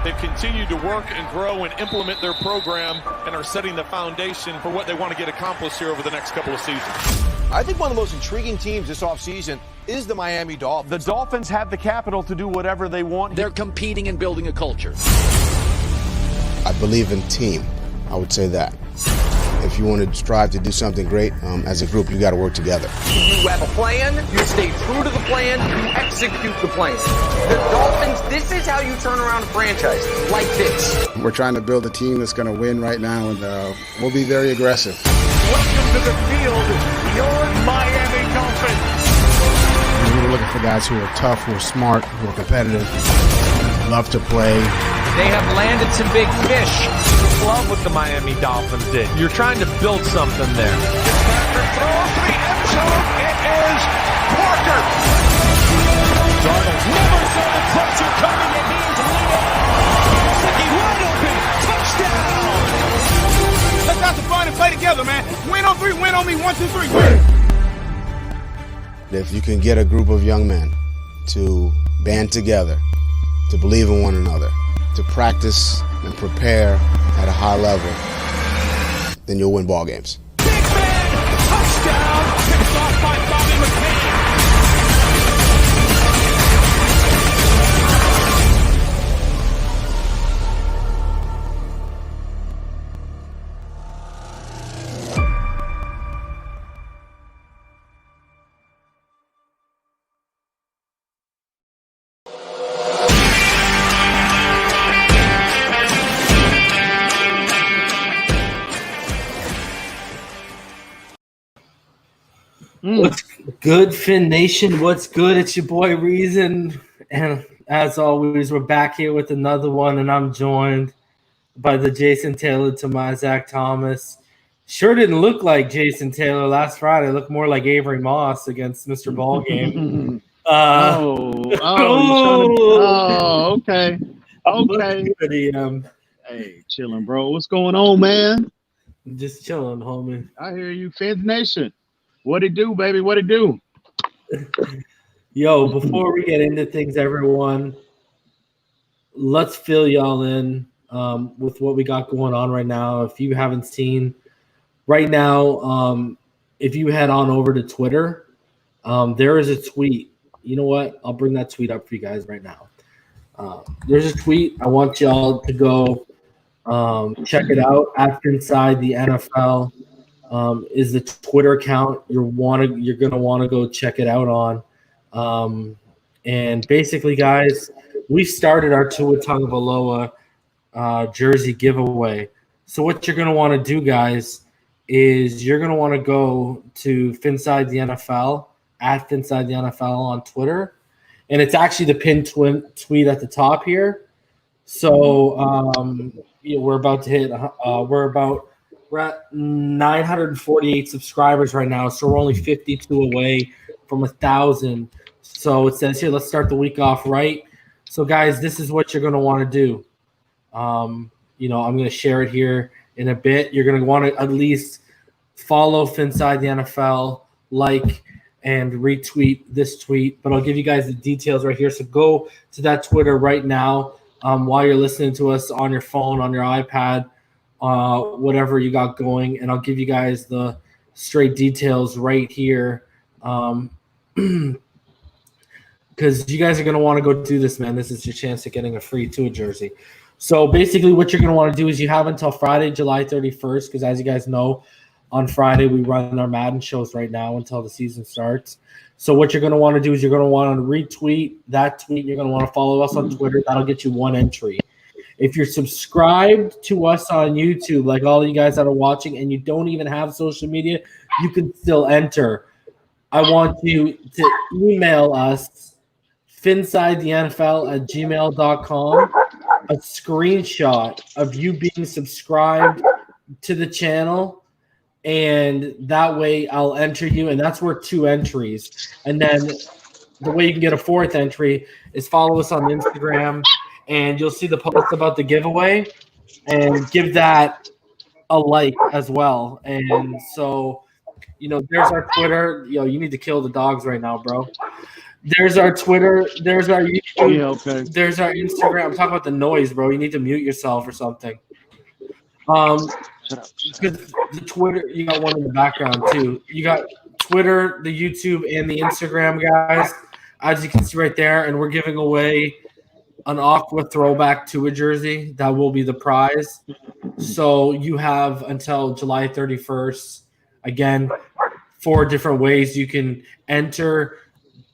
They've continued to work and grow and implement their program and are setting the foundation for what they want to get accomplished here over the next couple of seasons. I think one of the most intriguing teams this offseason is the Miami Dolphins. The Dolphins have the capital to do whatever they want. They're competing and building a culture. I believe in team. I would say that. If you want to strive to do something great as a group, you got to work together. You have a plan, you stay true to the plan, you execute the plan. The Dolphins, this is how you turn around a franchise, like this. We're trying to build a team that's going to win right now, and we'll be very aggressive. Welcome to the field, your Miami Dolphins. We're looking for guys who are tough, who are smart, who are competitive, love to play. They have landed some big fish. Love what the Miami Dolphins did. You're trying to build something there. Fitzpatrick throws the end zone. It is Parker. Darnold never saw the pressure coming, and he's leading. Second wide open. Touchdown. Let's have some fun and play together, man. Win on three, win on me. 1, 2, 3, win. If you can get a group of young men to band together, to believe in one another, to practice and prepare at a high level, then you'll win ball games. Big man, touchdown, picked off by Bobby McCain. What's good, Finn Nation? What's good? It's your boy Reason, and as always, we're back here with another one, and I'm joined by the Jason Taylor to my Zach Thomas. Sure didn't look like Jason Taylor last Friday. It looked more like Avery Moss against Mr. Ballgame. Okay. Hey, chilling, bro. What's going on, man? Just chilling, homie. I hear you, Fins Nation. What it do, baby? What it do? Yo, before we get into things, everyone, let's fill y'all in with what we got going on right now. If you haven't seen right now, if you head on over to Twitter, there is a tweet. You know what? I'll bring that tweet up for you guys right now. There's a tweet. I want y'all to go check it out. At Phinside the NFL is the Twitter account you're gonna want to go check it out on. And basically, guys, we started our Tua Tagovailoa jersey giveaway. So what you're gonna want to do, guys, is you're gonna want to go to Phinside the NFL at Phinside the NFL on Twitter, and it's actually the pinned tweet at the top here. So we're about to hit. We're at 948 subscribers right now, so we're only 52 away from 1,000. So it says here, let's start the week off right. So, guys, this is what you're going to want to do. I'm going to share it here in a bit. You're going to want to at least follow Phinside the NFL, like, and retweet this tweet. But I'll give you guys the details right here. So go to that Twitter right now while you're listening to us on your phone, on your iPad, whatever you got going, and I'll give you guys the straight details right here, because you guys are going to want to go do this, man. This is your chance at getting a free Tua jersey. So basically what you're going to want to do is you have until Friday, July 31st, because as you guys know, on Friday we run our Madden shows right now until the season starts. So what you're going to want to do is you're going to want to retweet that tweet. You're going to want to follow us on Twitter. That'll get you one entry. If you're subscribed to us on YouTube, like all of you guys that are watching, and you don't even have social media, you can still enter. I want you to email us, finsidethenfl@gmail.com, a screenshot of you being subscribed to the channel, and that way I'll enter you, and that's worth 2 entries. And then the way you can get a 4th entry is follow us on Instagram, and you'll see the post about the giveaway, and give that a like as well. And so, there's our Twitter. You need to kill the dogs right now, bro. There's our Twitter. There's our YouTube. Yeah, okay. There's our Instagram. I'm talking about the noise, bro. You need to mute yourself or something. Because the Twitter, you got one in the background too. You got Twitter, the YouTube, and the Instagram, guys. As you can see right there, and we're giving away an Aqua throwback to a jersey. That will be the prize. So you have until July 31st. Again, 4 different ways you can enter.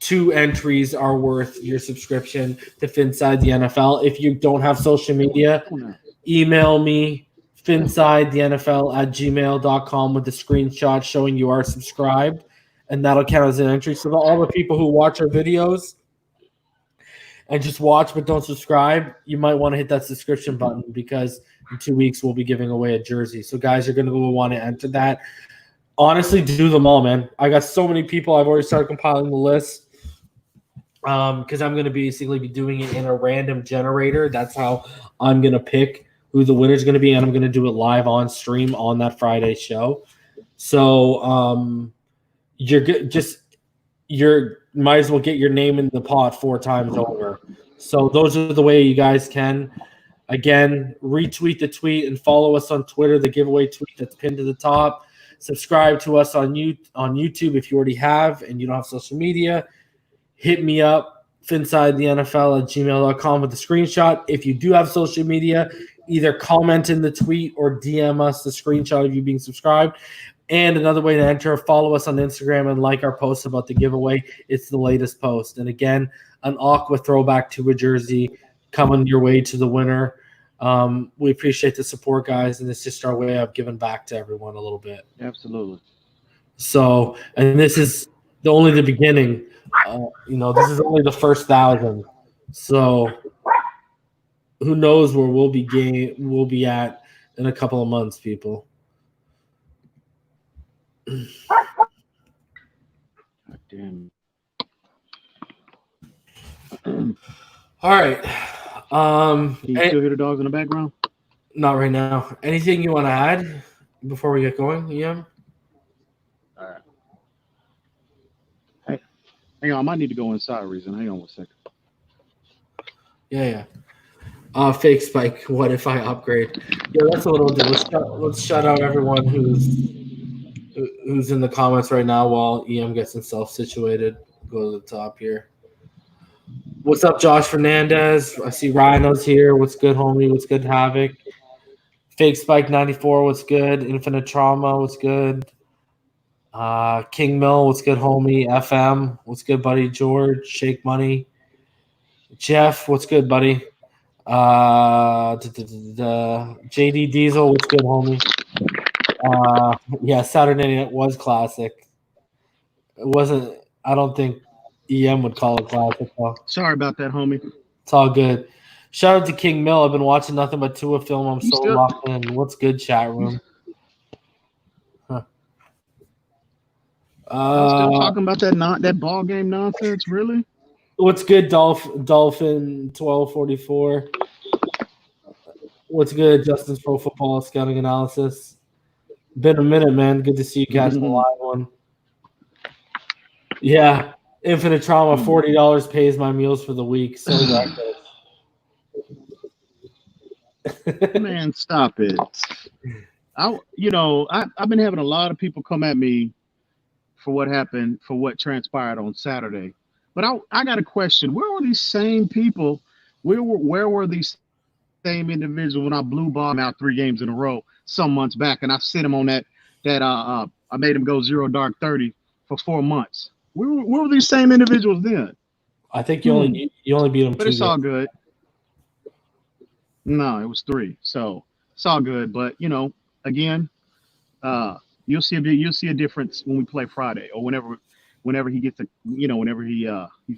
2 entries are worth your subscription to Phinside the NFL. If you don't have social media, email me, phinsidethenfl@gmail.com with a screenshot showing you are subscribed, and that'll count as an entry. So all the people who watch our videos and just watch but don't subscribe, you might want to hit that subscription button because in 2 weeks we'll be giving away a jersey. So guys, you're going to want to enter that. Honestly, do them all, man. I got so many people. I've already started compiling the list because I'm going to basically be doing it in a random generator. That's how I'm going to pick who the winner's going to be, and I'm going to do it live on stream on that Friday show. So you're might as well get your name in the pot 4 times over. So those are the way you guys can. Again, retweet the tweet and follow us on Twitter, the giveaway tweet that's pinned to the top. Subscribe to us on YouTube if you already have and you don't have social media. Hit me up, phinsidethenfl@gmail.com with the screenshot. If you do have social media, either comment in the tweet or DM us the screenshot of you being subscribed. And another way to enter, follow us on Instagram and like our posts about the giveaway. It's the latest post. And again, an Aqua throwback to a jersey coming your way to the winner. We appreciate the support, guys, and it's just our way of giving back to everyone a little bit. Absolutely. So, and this is only the beginning. This is only the first 1,000. So, who knows where we'll be at in a couple of months, people. God damn. All right. Can you still hear the dogs in the background? Not right now. Anything you want to add before we get going, Ian? All right. Hey, hang on. I might need to go inside, Reason. Hang on 1 second. Yeah. Fake spike. What if I upgrade? Yeah, that's a little. Let's shout out everyone who's in the comments right now while EM gets himself situated. Go to the top here. What's up, Josh Fernandez? I see Rhino's here. What's good, homie? What's good, Havoc? Fake Spike 94. What's good? Infinite Trauma. What's good? King Mill. What's good, homie? FM. What's good, buddy? George. Shake Money. Jeff. What's good, buddy? JD Diesel. What's good, homie? Yeah, Saturday Night was classic. It wasn't. I don't think EM would call it classic, though. Sorry about that, homie. It's all good. Shout out to King Mill. I've been watching nothing but Tua film. I'm so locked in. What's good, chat room? Huh. Still talking about that ball game nonsense, really? What's good, Dolphin 1244? What's good, Justin's Pro Football Scouting Analysis? Been a minute, man. Good to see you guys in the live one. Yeah. Infinite Trauma, $40 pays my meals for the week. So man, stop it. I've been having a lot of people come at me for what happened, for what transpired on Saturday. But I got a question. Where were these same people? Where were these same individuals when I blew bomb out 3 games in a row some months back, and I sent him on that I made him go 0 dark 30 for 4 months? Where were these same individuals then? I think you only beat them. But 2 it's all good. No, it was 3. So it's all good. But again, you'll see a difference when we play Friday or whenever he gets whenever he's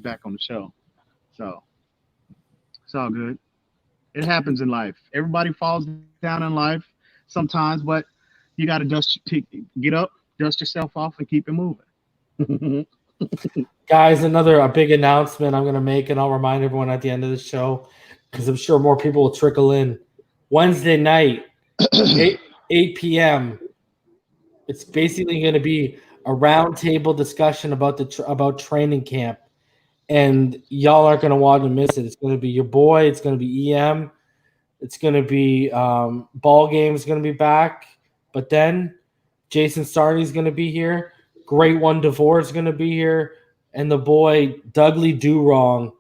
back on the show. So it's all good. It happens in life. Everybody falls down in life sometimes, but you got to get up, dust yourself off, and keep it moving. Guys, a big announcement I'm going to make, and I'll remind everyone at the end of the show because I'm sure more people will trickle in. Wednesday night, 8 p.m. It's basically going to be a roundtable discussion about training camp and y'all aren't going to want to miss it. It's going to be your boy. It's going to be EM. It's going to be Ball Game is going to be back. But then Jason Sarney's going to be here. Great One DeVore is going to be here. And the boy Dudley Do Wrong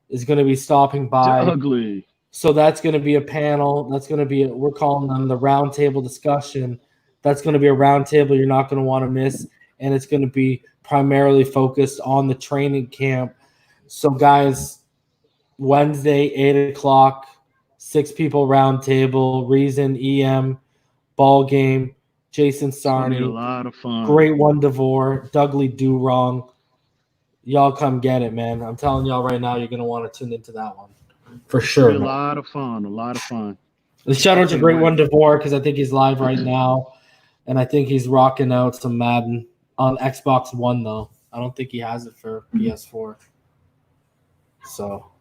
is going to be stopping by. Ugly. So that's going to be a panel. That's going to be we're calling them the roundtable discussion. That's going to be a roundtable you're not going to want to miss. And it's going to be primarily focused on the training camp. So, guys, Wednesday, 8 o'clock, 6 people roundtable, Reason, EM, Ball Game, Jason Sarney. A lot of fun. Great One DeVore, Dudley Do Wrong. Y'all come get it, man. I'm telling y'all right now, you're going to want to tune into that one. For sure. A lot of fun. A lot of fun. Shout out to Great One DeVore because I think he's live right now. And I think he's rocking out some Madden on Xbox One, though. I don't think he has it for PS4. So,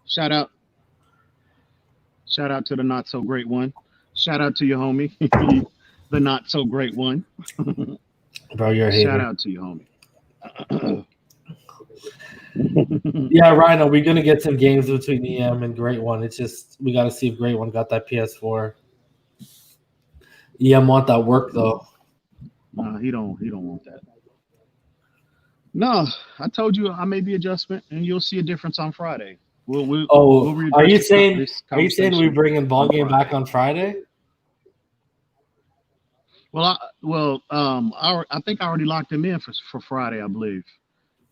shout out to the not so great one. Shout out to your homie, the not so great one. Bro, you're a hater. Shout out to your homie. Yeah, Rhino, we're gonna get some games between EM and Great One. It's just we got to see if Great One got that PS4. EM want that work though. Nah, he don't want that. No, I told you I made the adjustment, and you'll see a difference on Friday. We'll are you saying we bring in Ball Game back on Friday? Well, I think I already locked him in for Friday, I believe.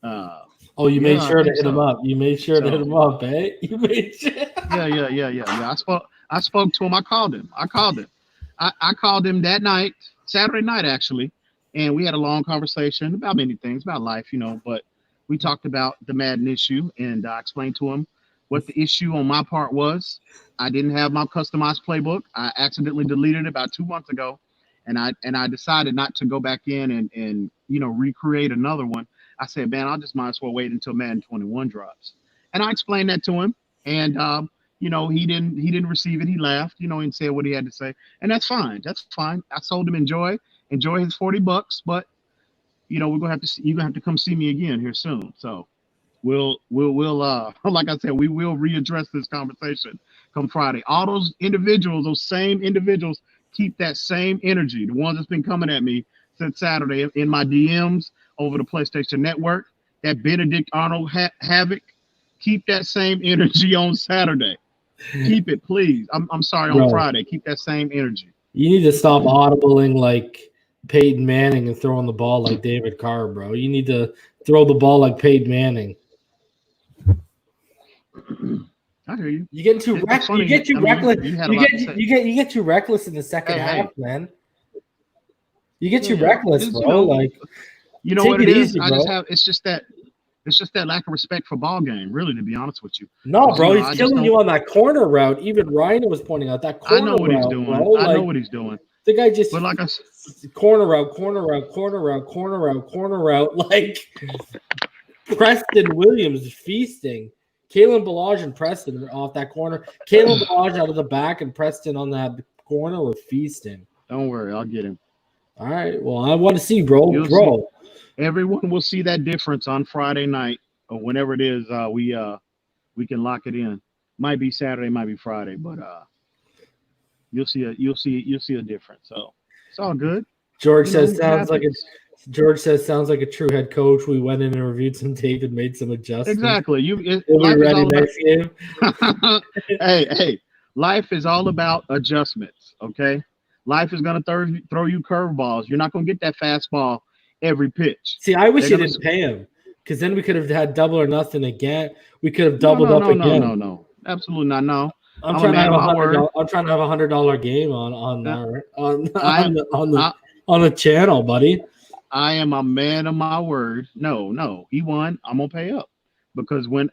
You made sure to hit him up. You made sure to hit him up, eh? You made sure. Yeah. I spoke to him. I called him. I called him that night, Saturday night actually. And we had a long conversation about many things, about life, but we talked about the Madden issue, and I explained to him what the issue on my part was. I didn't have my customized playbook. I accidentally deleted it about 2 months ago, and I decided not to go back in and recreate another one. I said, man, I just might as well wait until Madden 21 drops. And I explained that to him, and he didn't receive it. He laughed, and said what he had to say, and that's fine. That's fine. I told him enjoy his $40, but you're gonna have to come see me again here soon. So we'll like I said, we will readdress this conversation come Friday. All those same individuals keep that same energy. The ones that's been coming at me since Saturday in my DMs over the PlayStation Network, that Benedict Arnold Havoc, keep that same energy on Saturday. Keep it, please. I'm sorry, on Friday. Keep that same energy. You need to stop audibling like Peyton Manning and throwing the ball like David Carr, bro. You need to throw the ball like Peyton Manning. I hear you. You get too reckless. You get too reckless. You get too reckless in the second half, man. You get too reckless, bro. What it is? Easy, it's just that lack of respect for ball game, really, to be honest with you. No, bro, he's killing you on that corner route. Even Ryan was pointing out that corner route. I know what he's doing. Bro. I know what he's doing. The guy just corner route. Like Preston Williams feasting. Kalen Ballage and Preston are off that corner. Kalen Ballage out of the back and Preston on that corner were feasting. Don't worry, I'll get him. All right. Well, I want to see, bro. See. Everyone will see that difference on Friday night or whenever it is. We can lock it in. Might be Saturday, might be Friday, but you'll see a difference. So it's all good. George says sounds like a true head coach. We went in and reviewed some tape and made some adjustments. Exactly. We'll be ready next game. Hey, life is all about adjustments. Okay, life is gonna throw you curveballs. You're not gonna get that fastball every pitch. See, I wish you didn't pay him, because then we could have had double or nothing again. We could have doubled up again. No, absolutely not. No, I'm trying to have a $100 game on the channel, buddy. I am a man of my word. No, he won. I'm gonna pay up, because when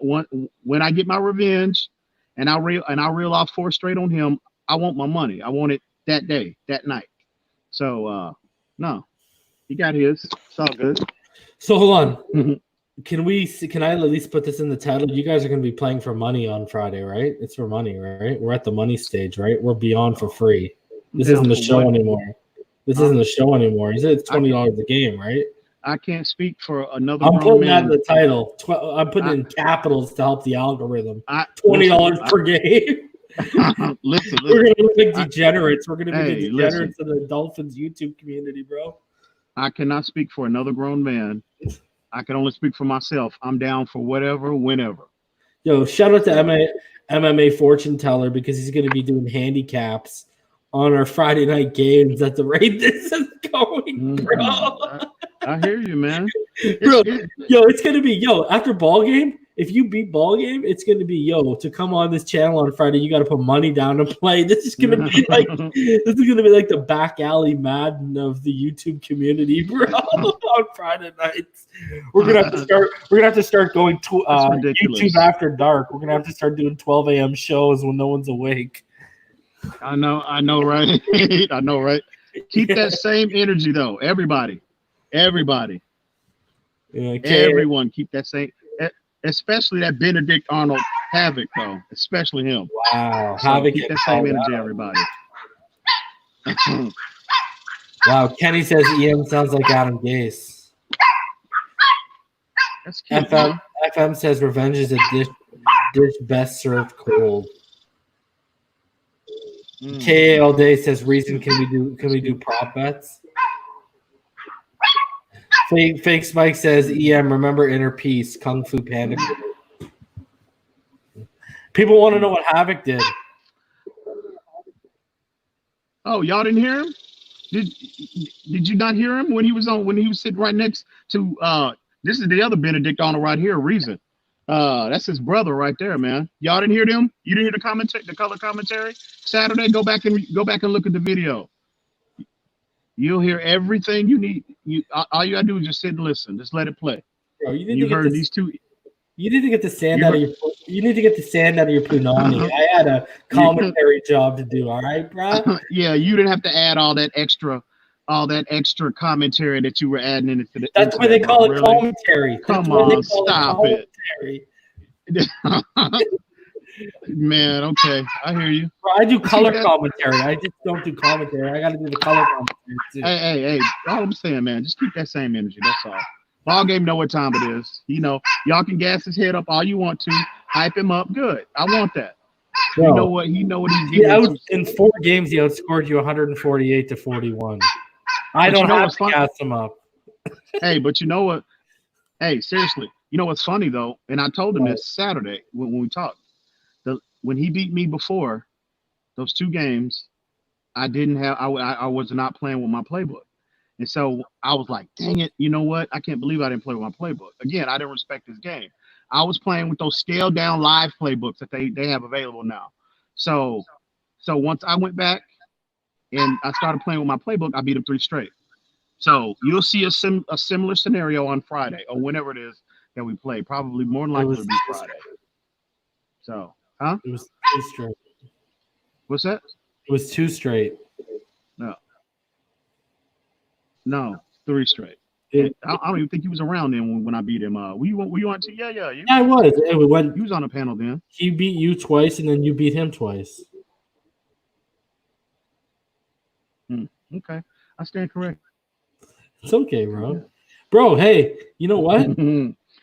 I get my revenge, and I reel off 4 straight on him, I want my money. I want it that day, that night. So no, he got his. It's all good. So hold on. Can I at least put this in the title? You guys are going to be playing for money on Friday, right? It's for money, right? We're at the money stage, right? We're beyond for free. This isn't the show anymore. This isn't the show anymore. It's $20 a game, right? I can't speak for another. I'm putting that man. in the title. I'm putting it in capitals to help the algorithm. $20 listen, per game. Listen, We're gonna look like degenerates. We're gonna be Hey, the degenerates of the Dolphins YouTube community, bro. I cannot speak for another grown man. I can only speak for myself. I'm down for whatever, whenever. Yo, shout out to MMA fortune teller because he's gonna be doing handicaps on our Friday night games at the rate this is going, bro. I hear you, man. It's gonna be after ball game. If you beat ball game, it's gonna be to come on this channel on Friday. You got to put money down to play. This is gonna be like the back alley Madden of the YouTube community, bro. On Friday nights, we're gonna have to start going to YouTube after dark. We're gonna have to start doing 12 a.m. shows when no one's awake. I know, right? I know, right? Keep that same energy, though. Everybody. Yeah, everyone keep that same, especially that Benedict Arnold Havoc, though. Especially him. Wow, so Havoc. Keep that same energy, everybody. Wow, Kenny says EM sounds like Adam Gase. That's cute. FM says revenge is a dish best served cold. KA all day says reason can we do prop bets? Fake Spike says EM remember inner peace Kung Fu Panda. People want to know what Havoc did. Oh, y'all didn't hear him? Did you not hear him when he was sitting right next to this is the other Benedict Arnold right here, Reason. That's his brother right there, man. Y'all didn't hear them? You didn't hear the color commentary Saturday? Go back and look at the video. You'll hear everything you need. All you gotta do is just sit and listen. Just let it play. Bro, you heard these two. You need to get the sand out of your. You need to get the sand out of your punani. I had a commentary job to do. All right, bro. Yeah, you didn't have to add all that extra commentary that you were adding into the. That's why they call it commentary. Come on, stop it. Man, okay, I hear you. Bro, I do color commentary. I just don't do commentary. I got to do the color commentary too. Hey! All I'm saying, man, just keep that same energy. That's all. Ball game, know what time it is. Y'all can gas his head up all you want to, hype him up. Good, I want that. Bro, you know what he's doing. In 4 games, he outscored you 148-41. I don't have to gas him up. Hey, but you know what? Hey, seriously, you know what's funny though? And I told him this Saturday when we talked. When he beat me before those 2 games, I was not playing with my playbook. And so I was like, dang it, you know what? I can't believe I didn't play with my playbook. Again, I didn't respect his game. I was playing with those scaled down live playbooks that they have available now. So once I went back and I started playing with my playbook, I beat him 3 straight. So you'll see a similar scenario on Friday or whenever it is that we play. Probably more than likely it'll be Friday. So, huh? It was 2 straight. What's that? It was 2 straight. No, 3 straight. I don't even think he was around then when I beat him. Were you on? Yeah. I was. He was on the panel then. He beat you twice, and then you beat him twice. Okay, I stand correct. It's okay, bro. Yeah. Bro, hey, you know what?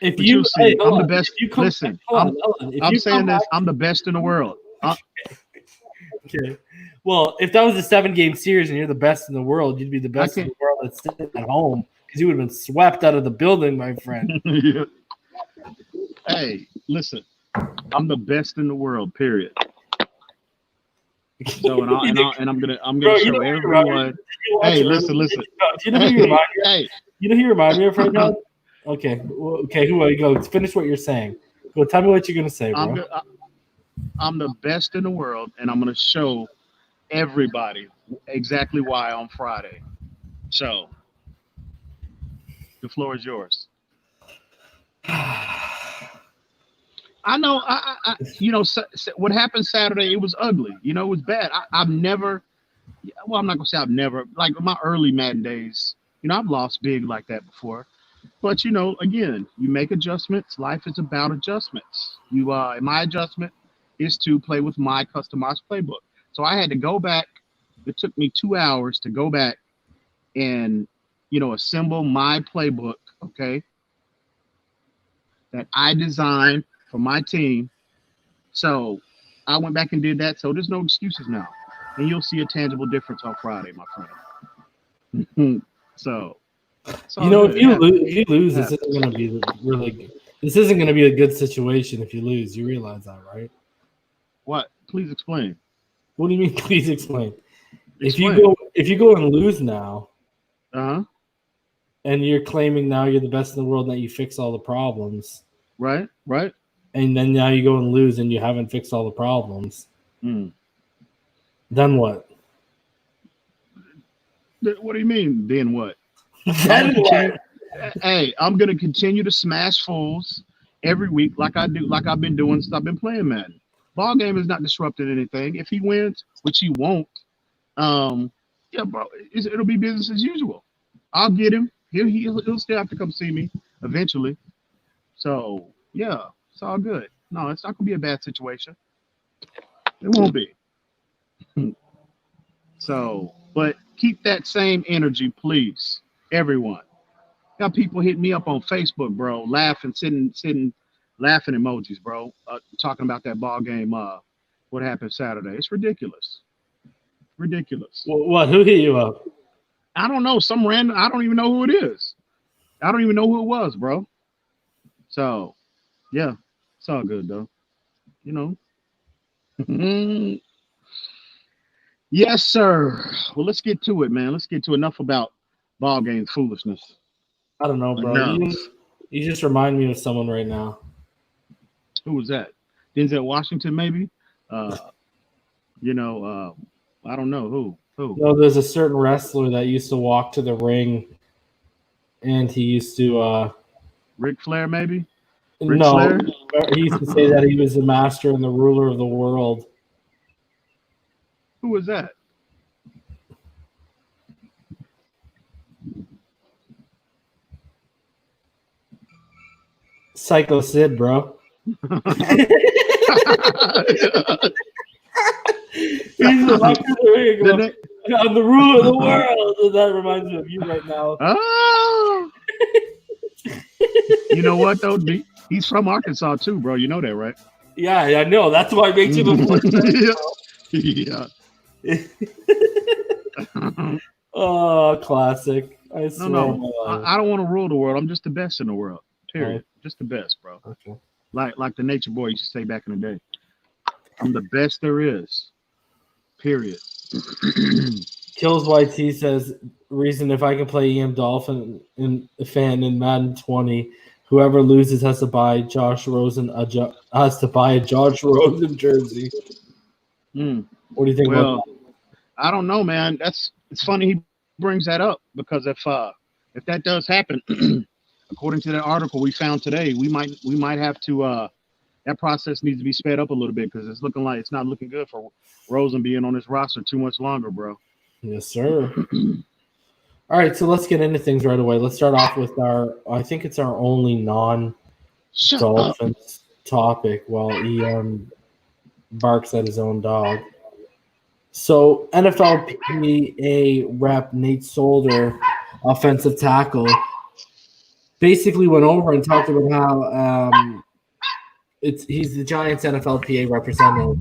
If you, I'm the best. Listen, I'm saying this. I'm the best in the world. Okay. Well, if that was a 7-game series and you're the best in the world, you'd be the best in the world that's sitting at home because you would have been swept out of the building, my friend. Yeah. Hey, listen, I'm the best in the world. Period. So and I'm gonna show everyone. Hey, listen. You know who you remind me? Hey, you know who you remind me of right now? Okay. Who are you? Go finish what you're saying. Go. Tell me what you're gonna say, bro. I'm the best in the world, and I'm gonna show everybody exactly why on Friday. So the floor is yours. I know. What happened Saturday, it was ugly. It was bad. I've never. Well, I'm not gonna say I've never. Like my early Madden days, I've lost big like that before. But again, you make adjustments. Life is about adjustments. My adjustment is to play with my customized playbook. So I had to go back. It took me 2 hours to go back and assemble my playbook, okay, that I designed for my team. So I went back and did that. So there's no excuses now. And you'll see a tangible difference on Friday, my friend. So if you lose, this isn't going to be really good. This isn't going to be a good situation if you lose. You realize that, right? What? Please explain. What do you mean? Please explain. If you go and lose now, and you're claiming now you're the best in the world and that you fix all the problems, right, and then now you go and lose and you haven't fixed all the problems, then what? What do you mean? Then what? Then what? Hey, I'm gonna continue to smash fools every week, like I've been doing since I've been playing Madden. Ball game is not disrupting anything. If he wins, which he won't, yeah, bro, it'll be business as usual. I'll get him. He'll still have to come see me eventually. So yeah, it's all good. No, it's not gonna be a bad situation. It won't be. So, but keep that same energy, please, everyone. Got people hitting me up on Facebook, bro, laughing, sitting, laughing emojis, bro, talking about that ball game. What happened Saturday? It's ridiculous. Ridiculous. What? Who hit you up? I don't know. Some random. I don't even know who it is. I don't even know who it was, bro. So, yeah, it's all good though. Yes, sir. Well, let's get to it, man. Let's get to enough about ball game foolishness. I don't know, bro. You just remind me of someone right now. Who was that? Denzel Washington, maybe? I don't know who. No, there's a certain wrestler that used to walk to the ring, and he used to. Ric Flair, maybe? Flair? He used to say that he was the master and the ruler of the world. Who was that? Psycho Sid, bro. He's I'm the ruler of the world. And that reminds me of you right now. Oh. You know what, though? He's from Arkansas, too, bro. You know that, right? Yeah, I know. That's why it makes you Yeah. Oh, classic. I swear. No. I don't want to rule the world. I'm just the best in the world. Period. Just the best, bro. Okay. Like the Nature Boy used to say back in the day. I'm the best there is. Period. Kills YT says, reason if I can play EMdolphinfan in Madden 20, whoever loses has to buy Josh Rosen a Josh Rosen jersey. What do you think about that? I don't know, man. It's funny he brings that up because if that does happen, according to that article we found today, we might have to that process needs to be sped up a little bit because it's looking like it's not looking good for Rosen being on this roster too much longer, bro. Yes, sir. All right, so let's get into things right away. Let's start off with I think it's our only non-Dolphins topic while EM barks at his own dog. So NFLPA rep Nate Solder, offensive tackle, basically went over and talked about how he's the Giants NFLPA representative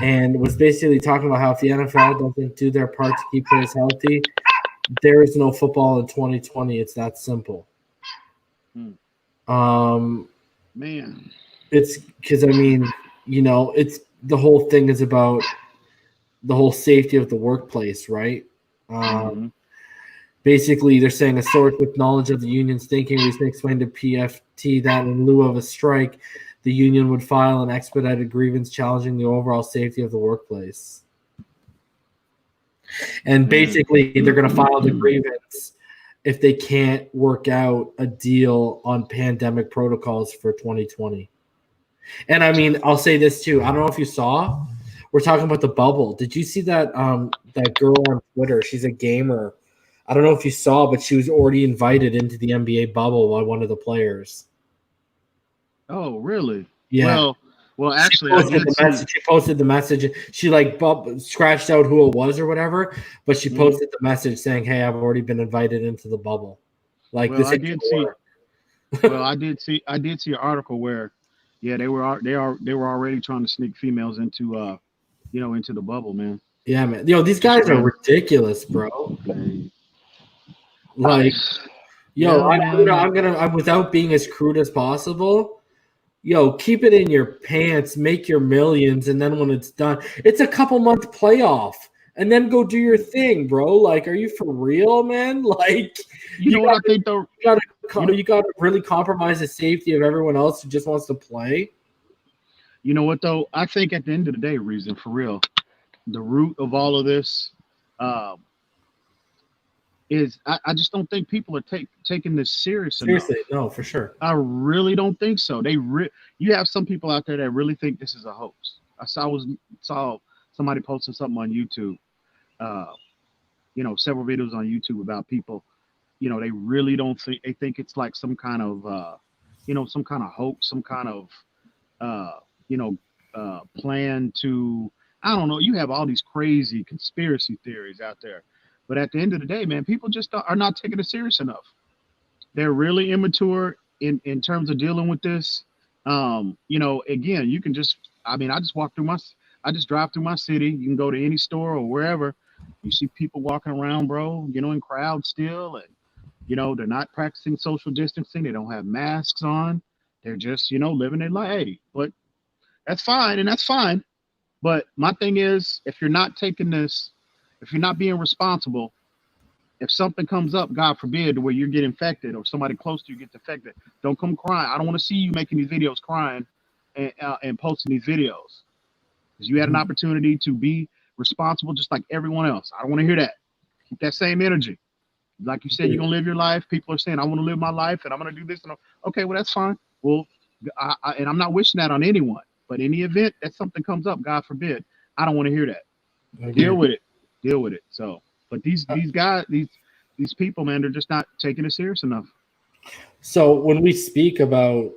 and was basically talking about how if the NFL doesn't do their part to keep players healthy, there is no football in 2020. It's that simple. Man, it's because it's the whole thing is about the whole safety of the workplace, right? Basically, they're saying a source with knowledge of the union's thinking recently explained to PFT that in lieu of a strike, the union would file an expedited grievance challenging the overall safety of the workplace. And basically, they're going to file the grievance if they can't work out a deal on pandemic protocols for 2020. And I mean, I'll say this too. I don't know if you saw, we're talking about the bubble. Did you see that that girl on Twitter? She's a gamer. I don't know if you saw, but she was already invited into the NBA bubble by one of the players. Oh, really? Yeah. Well, Well, actually, she posted the message. She like scratched out who it was or whatever, but she posted the message saying, "Hey, I've already been invited into the bubble." Like well, I did see an article where, yeah, they were already trying to sneak females into into the bubble, man. Yeah, man. These guys are ridiculous, bro. Like, I'm without being as crude as possible. Keep it in your pants, make your millions, and then when it's done, it's a couple month playoff, and then go do your thing, bro. Like, are you for real, man? Like, I think though, you got to really compromise the safety of everyone else who just wants to play. You know what though? I think at the end of the day, Reason, for real, the root of all of this is I just don't think people are taking this seriously enough. No, for sure. I really don't think so. You have some people out there that really think this is a hoax. I saw somebody posting something on YouTube, several videos on YouTube about people, they really don't think, they think it's like some kind of some kind of hoax, some kind of plan to, I don't know. You have all these crazy conspiracy theories out there. But at the end of the day, man, people just are not taking it serious enough. They're really immature in terms of dealing with this. Again, you can I just drive through my city. You can go to any store or wherever. You see people walking around, bro, in crowds still. And, they're not practicing social distancing. They don't have masks on. They're just, living their life. Hey, but that's fine. And that's fine. But my thing is, if you're not taking this, if you're not being responsible, if something comes up, God forbid, where you get infected or somebody close to you gets infected, don't come crying. I don't want to see you making these videos crying and posting these videos. Because you had an opportunity to be responsible just like everyone else. I don't want to hear that. Keep that same energy. Like you said, you're going to live your life. People are saying, I want to live my life and I'm going to do this. Okay, well, that's fine. Well, and I'm not wishing that on anyone. But in the event that something comes up, God forbid, I don't want to hear that. Okay. Deal with it. So, but these guys, these people, man, they're just not taking it serious enough. So when we speak about,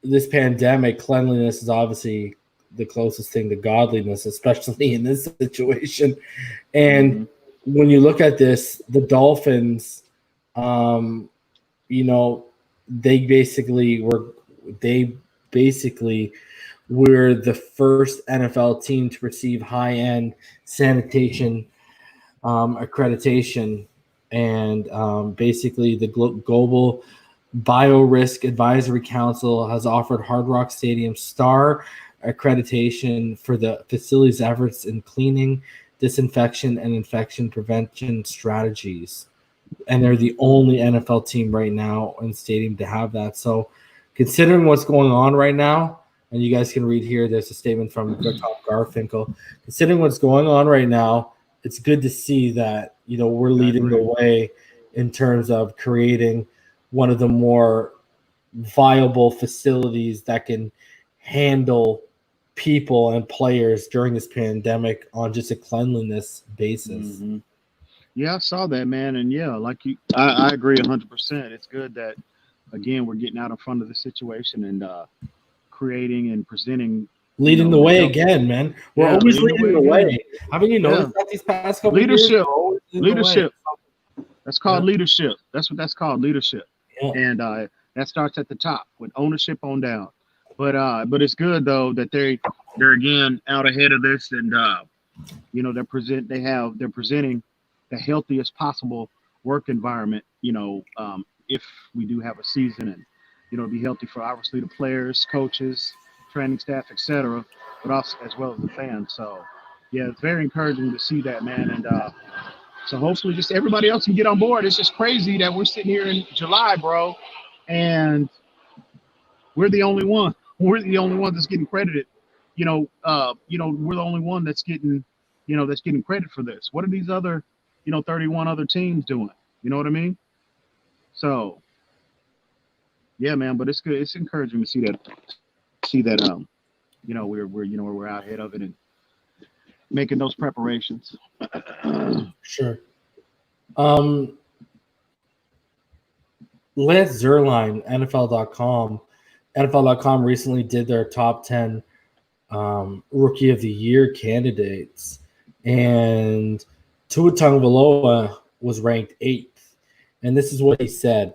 this pandemic, cleanliness is obviously the closest thing to godliness, especially in this situation. And when you look at this, the Dolphins, they basically were the first NFL team to receive high-end sanitation accreditation, and basically the Global Biorisk Advisory Council has offered Hard Rock Stadium star accreditation for the facility's efforts in cleaning, disinfection, and infection prevention strategies. And they're the only NFL team right now in stadium to have that. So considering what's going on right now, and you guys can read here, there's a statement from Tom Garfinkel. Considering what's going on right now, it's good to see that, we're leading the way in terms of creating one of the more viable facilities that can handle people and players during this pandemic on just a cleanliness basis. Mm-hmm. Yeah, I saw that, man. And yeah, I agree 100%. It's good that, again, we're getting out in front of the situation and creating and presenting. Leading the way again, man. We're always leading the way. Haven't you noticed that these past couple leadership, years? Leadership. That's called leadership. That's what that's called, leadership. Yeah. And that starts at the top with ownership on down. But it's good though that they're again out ahead of this, and they're presenting the healthiest possible work environment. If we do have a season, and be healthy for obviously the players, coaches, training staff, etc., but also as well as the fans. So yeah, it's very encouraging to see that, man. And so hopefully just everybody else can get on board. It's just crazy that we're sitting here in July, bro, and we're the only one. We're the only one that's getting credited. We're the only one that's getting, that's getting credit for this. What are these other, 31 other teams doing? You know what I mean? So, yeah, man. But it's good. It's encouraging to see that. We're out ahead of it and making those preparations. Sure. Lance Zierlein, NFL.com, NFL.com recently did their top 10 Rookie of the Year candidates, and Tua Tagovailoa was ranked 8th. And this is what he said.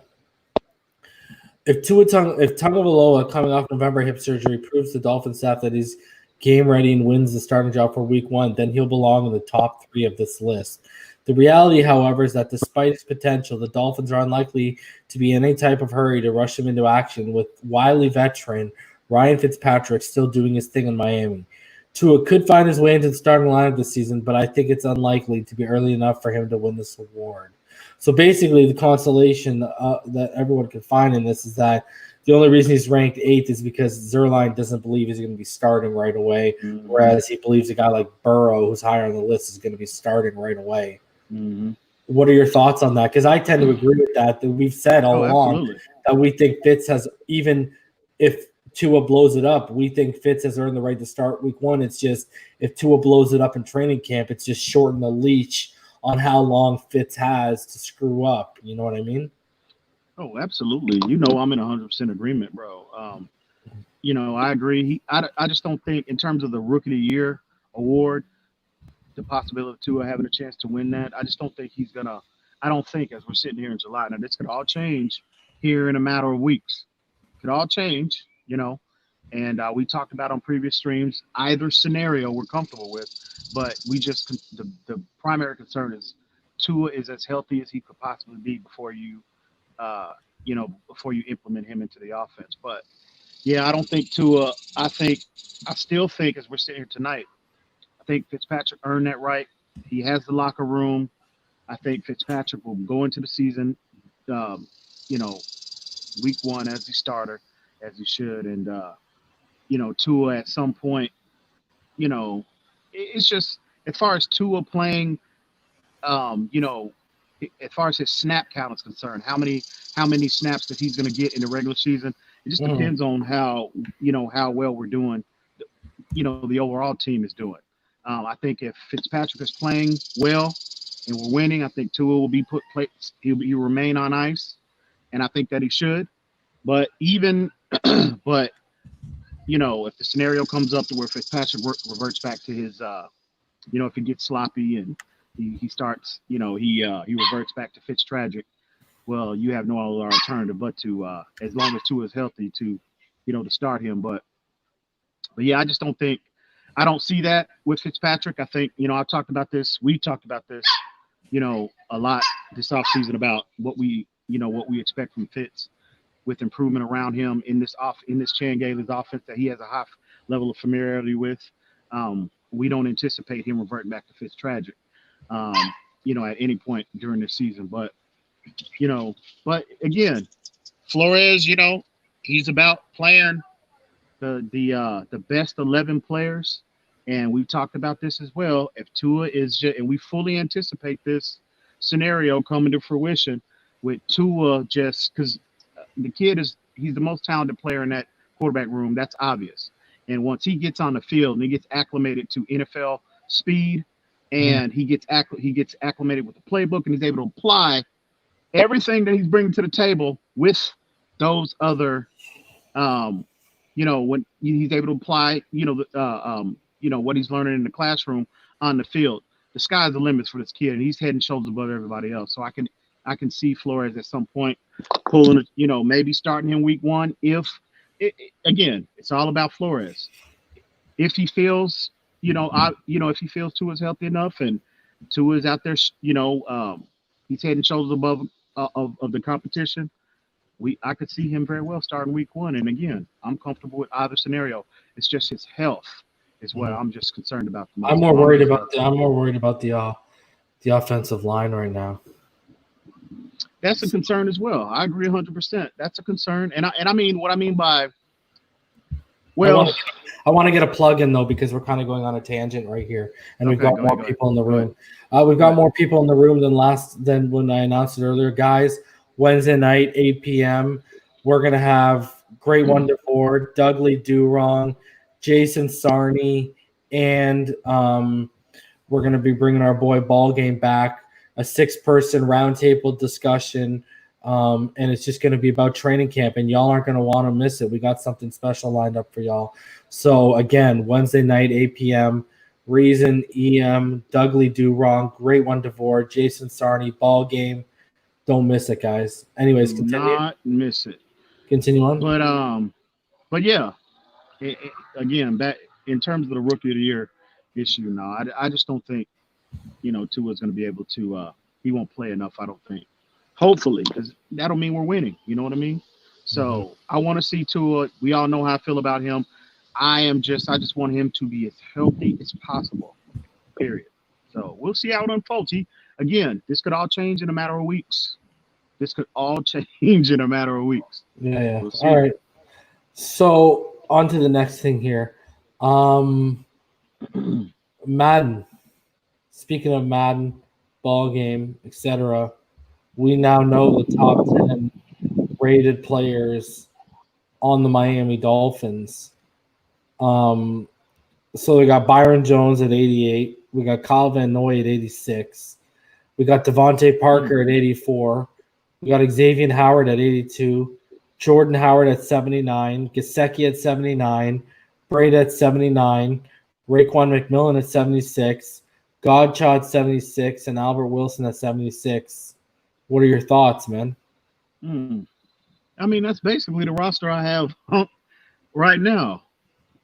If Tagovailoa, coming off November hip surgery, proves to Dolphins staff that he's game ready and wins the starting job for week 1, then he'll belong in the top 3 of this list. The reality, however, is that despite his potential, the Dolphins are unlikely to be in any type of hurry to rush him into action, with wily veteran Ryan Fitzpatrick still doing his thing in Miami. Tua could find his way into the starting lineup this season, but I think it's unlikely to be early enough for him to win this award. So basically, the consolation that everyone can find in this is that the only reason he's ranked 8th is because Zerline doesn't believe he's going to be starting right away, whereas he believes a guy like Burrow, who's higher on the list, is going to be starting right away. What are your thoughts on that? Because I tend to agree with that we've said all along that we think Fitz has, even if Tua blows it up, we think Fitz has earned the right to start week 1. It's just if Tua blows it up in training camp, it's just shorten the leash on how long Fitz has to screw up. You know what I mean? Oh, absolutely. You know, I'm in 100% agreement, bro. You know, I agree. I just don't think in terms of the Rookie of the Year award, the possibility of Tua having a chance to win that, I just don't think he's going to – I don't think as we're sitting here in July. Now, this could all change here in a matter of weeks. It could all change, you know. And we talked about on previous streams, either scenario we're comfortable with. But we just the primary concern is Tua is as healthy as he could possibly be before you implement him into the offense. But yeah, I don't think Tua. I still think as we're sitting here tonight, I think Fitzpatrick earned that right. He has the locker room. I think Fitzpatrick will go into the season, week 1 as the starter, as he should, and Tua at some point, it's just as far as Tua playing, as far as his snap count is concerned, how many snaps that he's going to get in the regular season, it just depends on how well we're doing, the overall team is doing. I think if Fitzpatrick is playing well and we're winning, I think Tua will be he'll remain on ice, and I think that he should. But if the scenario comes up to where Fitzpatrick reverts back to his, if he gets sloppy and he starts, he reverts back to Fitztragic, well, you have no other alternative but to, as long as Tua is healthy, to start him. But yeah, I don't see that with Fitzpatrick. I think, I've talked about this. We've talked about this, a lot this offseason about what we expect from Fitz, with improvement around him in this Chan Gailey's offense that he has a high level of familiarity with. We don't anticipate him reverting back to Fitztragic, at any point during this season. But again, Flores, he's about playing the best 11 players, and we've talked about this as well. If Tua and we fully anticipate this scenario coming to fruition with Tua, just because the kid he's the most talented player in that quarterback room. That's obvious. And once he gets on the field and he gets acclimated to NFL speed, and he gets acclimated with the playbook, and he's able to apply everything that he's bringing to the table with those other, when he's able to apply, what he's learning in the classroom on the field, the sky's the limit for this kid, and he's head and shoulders above everybody else. So I can see Flores at some point pulling, maybe starting him week 1. Again, it's all about Flores. If he feels, if he feels Tua's healthy enough and Tua's out there, he's head and shoulders above of the competition, I could see him very well starting week 1. And again, I'm comfortable with either scenario. It's just his health is what I'm just concerned about. I'm more worried about the offensive line right now. That's a concern as well. I agree 100%. That's a concern. And I mean, what I mean by, well, I want to get a plug in though, because we're kind of going on a tangent right here, and we've got more people in the room. We've got more people in the room than when I announced it earlier, guys. Wednesday night, 8 p.m. We're gonna have Great Wonder Ford, Dudley Durong, Jason Sarney, and we're gonna be bringing our boy Ball Game back. A 6-person roundtable discussion And it's just going to be about training camp, and y'all aren't going to want to miss it. We got something special lined up for y'all. So, again, Wednesday night, 8 p.m., Reason, EM, Dougley Do Wrong, Great One DeVore, Jason Sarney, ball game. Don't miss it, guys. Anyways, continue. Not miss it. Continue on. But yeah, again, that in terms of the rookie of the year issue, no, I just don't think, Tua's going to be able to. He won't play enough, I don't think. Hopefully, because that'll mean we're winning. You know what I mean? So I want to see Tua. We all know how I feel about him. I just want him to be as healthy as possible. Period. So we'll see how it unfolds. This could all change in a matter of weeks. Yeah. We'll see. All right. So on to the next thing here. Madden. Speaking of Madden, ball game, etc., we now know the top 10 rated players on the Miami Dolphins. So we got Byron Jones at 88. We got Kyle Van Noy at 86. We got Devontae Parker at 84. We got Xavier Howard at 82. Jordan Howard at 79. Gesicki at 79. Breida at 79. Raekwon McMillan at 76. Godchaux at 76. And Albert Wilson at 76. What are your thoughts, man? I mean, that's basically the roster I have right now,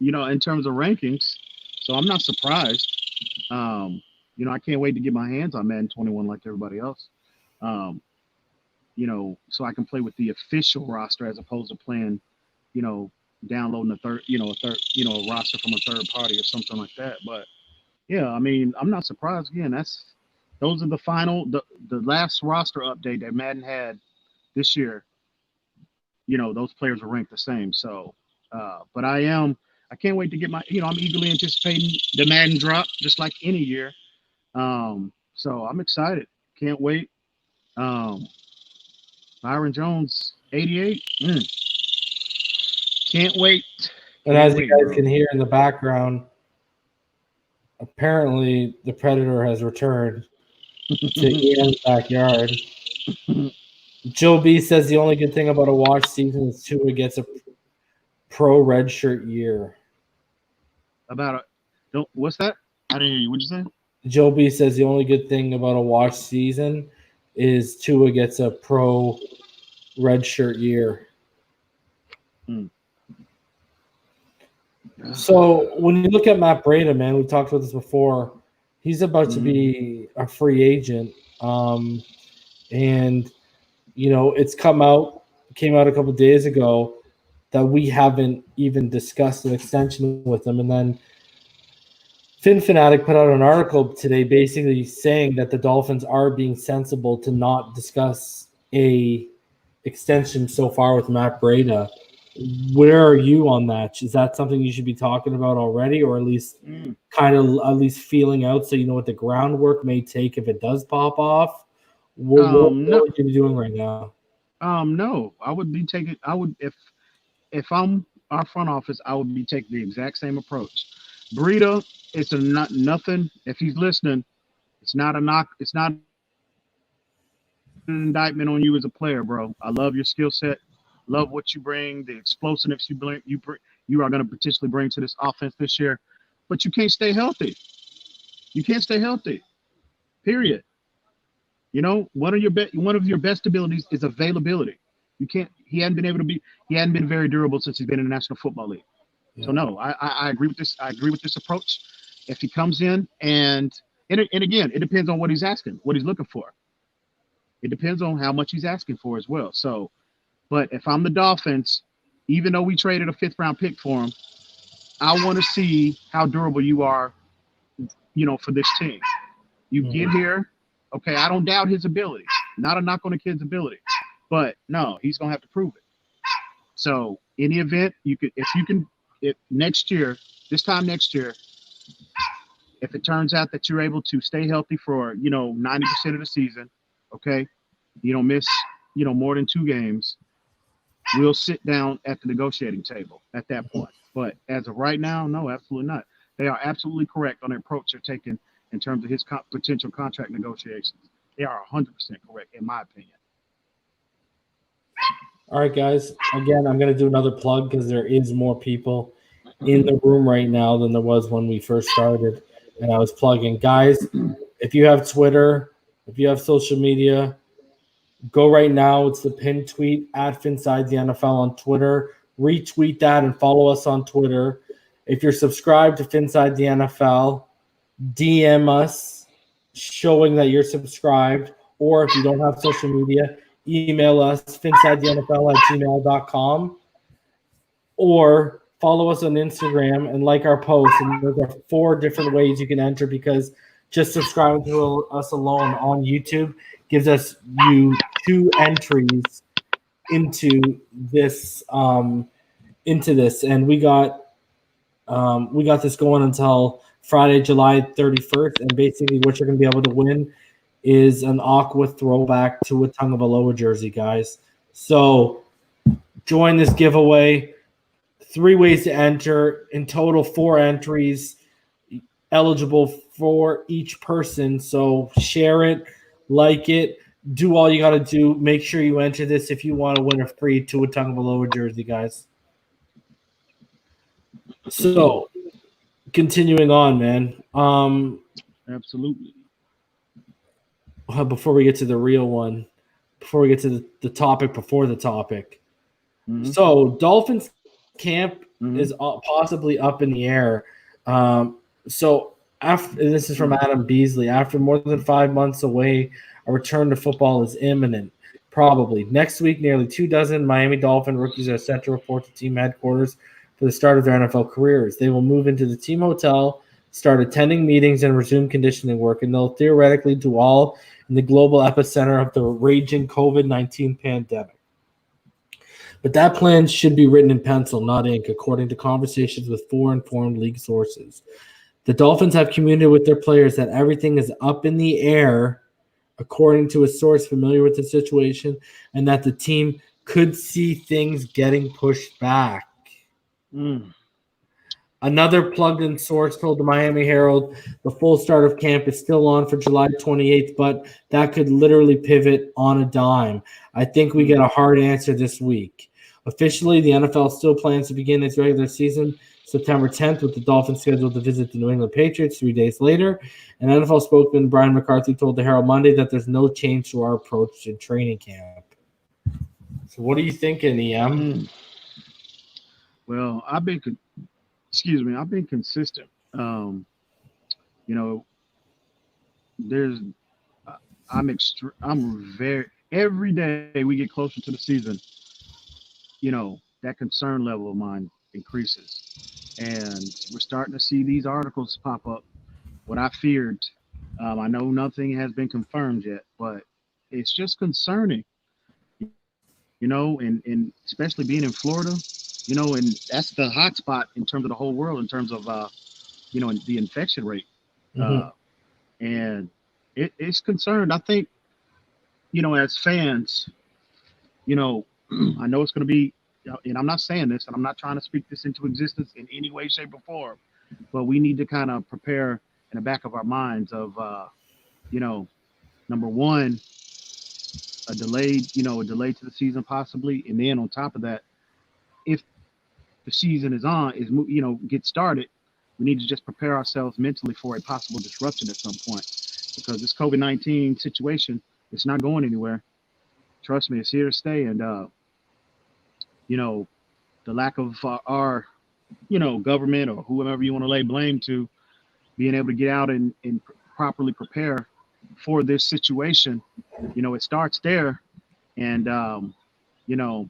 in terms of rankings. So I'm not surprised. I can't wait to get my hands on Madden 21 like everybody else. So I can play with the official roster as opposed to playing, downloading a roster from a third party or something like that. But yeah, I mean, I'm not surprised. Again, those are the last roster update that Madden had this year. Those players are ranked the same. So, but I can't wait to get I'm eagerly anticipating the Madden drop just like any year. So I'm excited. Can't wait. Byron Jones, 88. Can't wait. And as you guys can hear in the background, apparently the Predator has returned to Ian's backyard. Joe B says the only good thing about a wash season is Tua gets a pro red shirt year. What's that? I didn't hear you. What'd you say? Joe B says the only good thing about a wash season is Tua gets a pro red shirt year. So when you look at Matt Brieda, man, we talked about this before. He's about to be a free agent. And it's came out a couple of days ago that we haven't even discussed an extension with him. And then Fanatic put out an article today basically saying that the Dolphins are being sensible to not discuss a extension so far with Matt Brieda. Where are you on that? Is that something you should be talking about already, or at least kind of at least feeling out so you know what the groundwork may take if it does pop off? What would you be doing right now? No, I would be taking. If I'm our front office, I would be taking the exact same approach. Breida, it's nothing. If he's listening, it's not a knock. It's not an indictment on you as a player, bro. I love your skill set. Love what you bring, the explosiveness you are going to potentially bring to this offense this year, but you can't stay healthy. Period. One of your best abilities is availability. He hadn't been very durable since he's been in the National Football League. Yeah. So no, I agree with this. I agree with this approach. If he comes in and again, it depends on what he's asking, what he's looking for. It depends on how much he's asking for as well. So, but if I'm the Dolphins, even though we traded a 5th round pick for him, I want to see how durable you are, for this team. You get here, okay, I don't doubt his ability. Not a knock on the kid's ability. But no, he's gonna have to prove it. So in the event if next year, this time next year, if it turns out that you're able to stay healthy for 90% of the season, okay, you don't miss more than 2 games, we'll sit down at the negotiating table at that point. But as of right now, no, absolutely not. They are absolutely correct on the approach they're taking in terms of his potential contract negotiations. They are 100% correct, in my opinion. All right, guys. Again, I'm going to do another plug because there is more people in the room right now than there was when we first started. And I was plugging. Guys, if you have Twitter, if you have social media, go right now. It's the pinned tweet at Phinside the NFL on Twitter. Retweet that and follow us on Twitter. If you're subscribed to Phinside the NFL, DM us showing that you're subscribed. Or if you don't have social media, email us, finsidethenfl@gmail.com. Or follow us on Instagram and like our posts. And there are 4 different ways you can enter because just subscribing to us alone on YouTube gives us you 2 entries into this. And we got this going until Friday, July 31st. And basically, what you're going to be able to win is an Aqua throwback to a Tagovailoa jersey, guys. So join this giveaway. 3 ways to enter. In total, 4 entries eligible for each person. So share it, like it, do all you got to do. Make sure you enter this if you want to win a free Tua Tagovailoa jersey, guys. So continuing on, man. Absolutely. Before we get to the real one, before we get to the topic before the topic. Mm-hmm. So Dolphins camp is possibly up in the air. So this is from Adam Beasley. After more than 5 months away, a return to football is imminent. Probably. Next week, nearly 24 Miami Dolphin rookies are set to report to team headquarters for the start of their NFL careers. They will move into the team hotel, start attending meetings, and resume conditioning work, and they'll theoretically do all in the global epicenter of the raging COVID-19 pandemic. But that plan should be written in pencil, not ink, according to conversations with 4 informed league sources. The Dolphins have communicated with their players that everything is up in the air, according to a source familiar with the situation, and that the team could see things getting pushed back. Another plugged-in source told the Miami Herald the full start of camp is still on for July 28th, but that could literally pivot on a dime. I think we get a hard answer this week. Officially, the NFL still plans to begin its regular season September 10th, with the Dolphins scheduled to visit the New England Patriots 3 days later. And NFL spokesman Brian McCarthy told the Herald Monday that there's no change to our approach in training camp. So what are you thinking, EM? Well, I've been consistent. Every day we get closer to the season, that concern level of mine increases. And we're starting to see these articles pop up. What I feared, I know nothing has been confirmed yet, but it's just concerning, and especially being in Florida, and that's the hot spot in terms of the whole world, in terms of, the infection rate. And it's concerned. I think, as fans, I know it's going to be, and I'm not saying this, and I'm not trying to speak this into existence in any way, shape, or form, but we need to kind of prepare in the back of our minds of, number one, a delay to the season possibly, and then on top of that, if the season gets started, we need to just prepare ourselves mentally for a possible disruption at some point, because this COVID-19 situation, it's not going anywhere. Trust me, it's here to stay. And, the lack of our, government or whoever you want to lay blame to being able to get out and properly prepare for this situation, it starts there. And,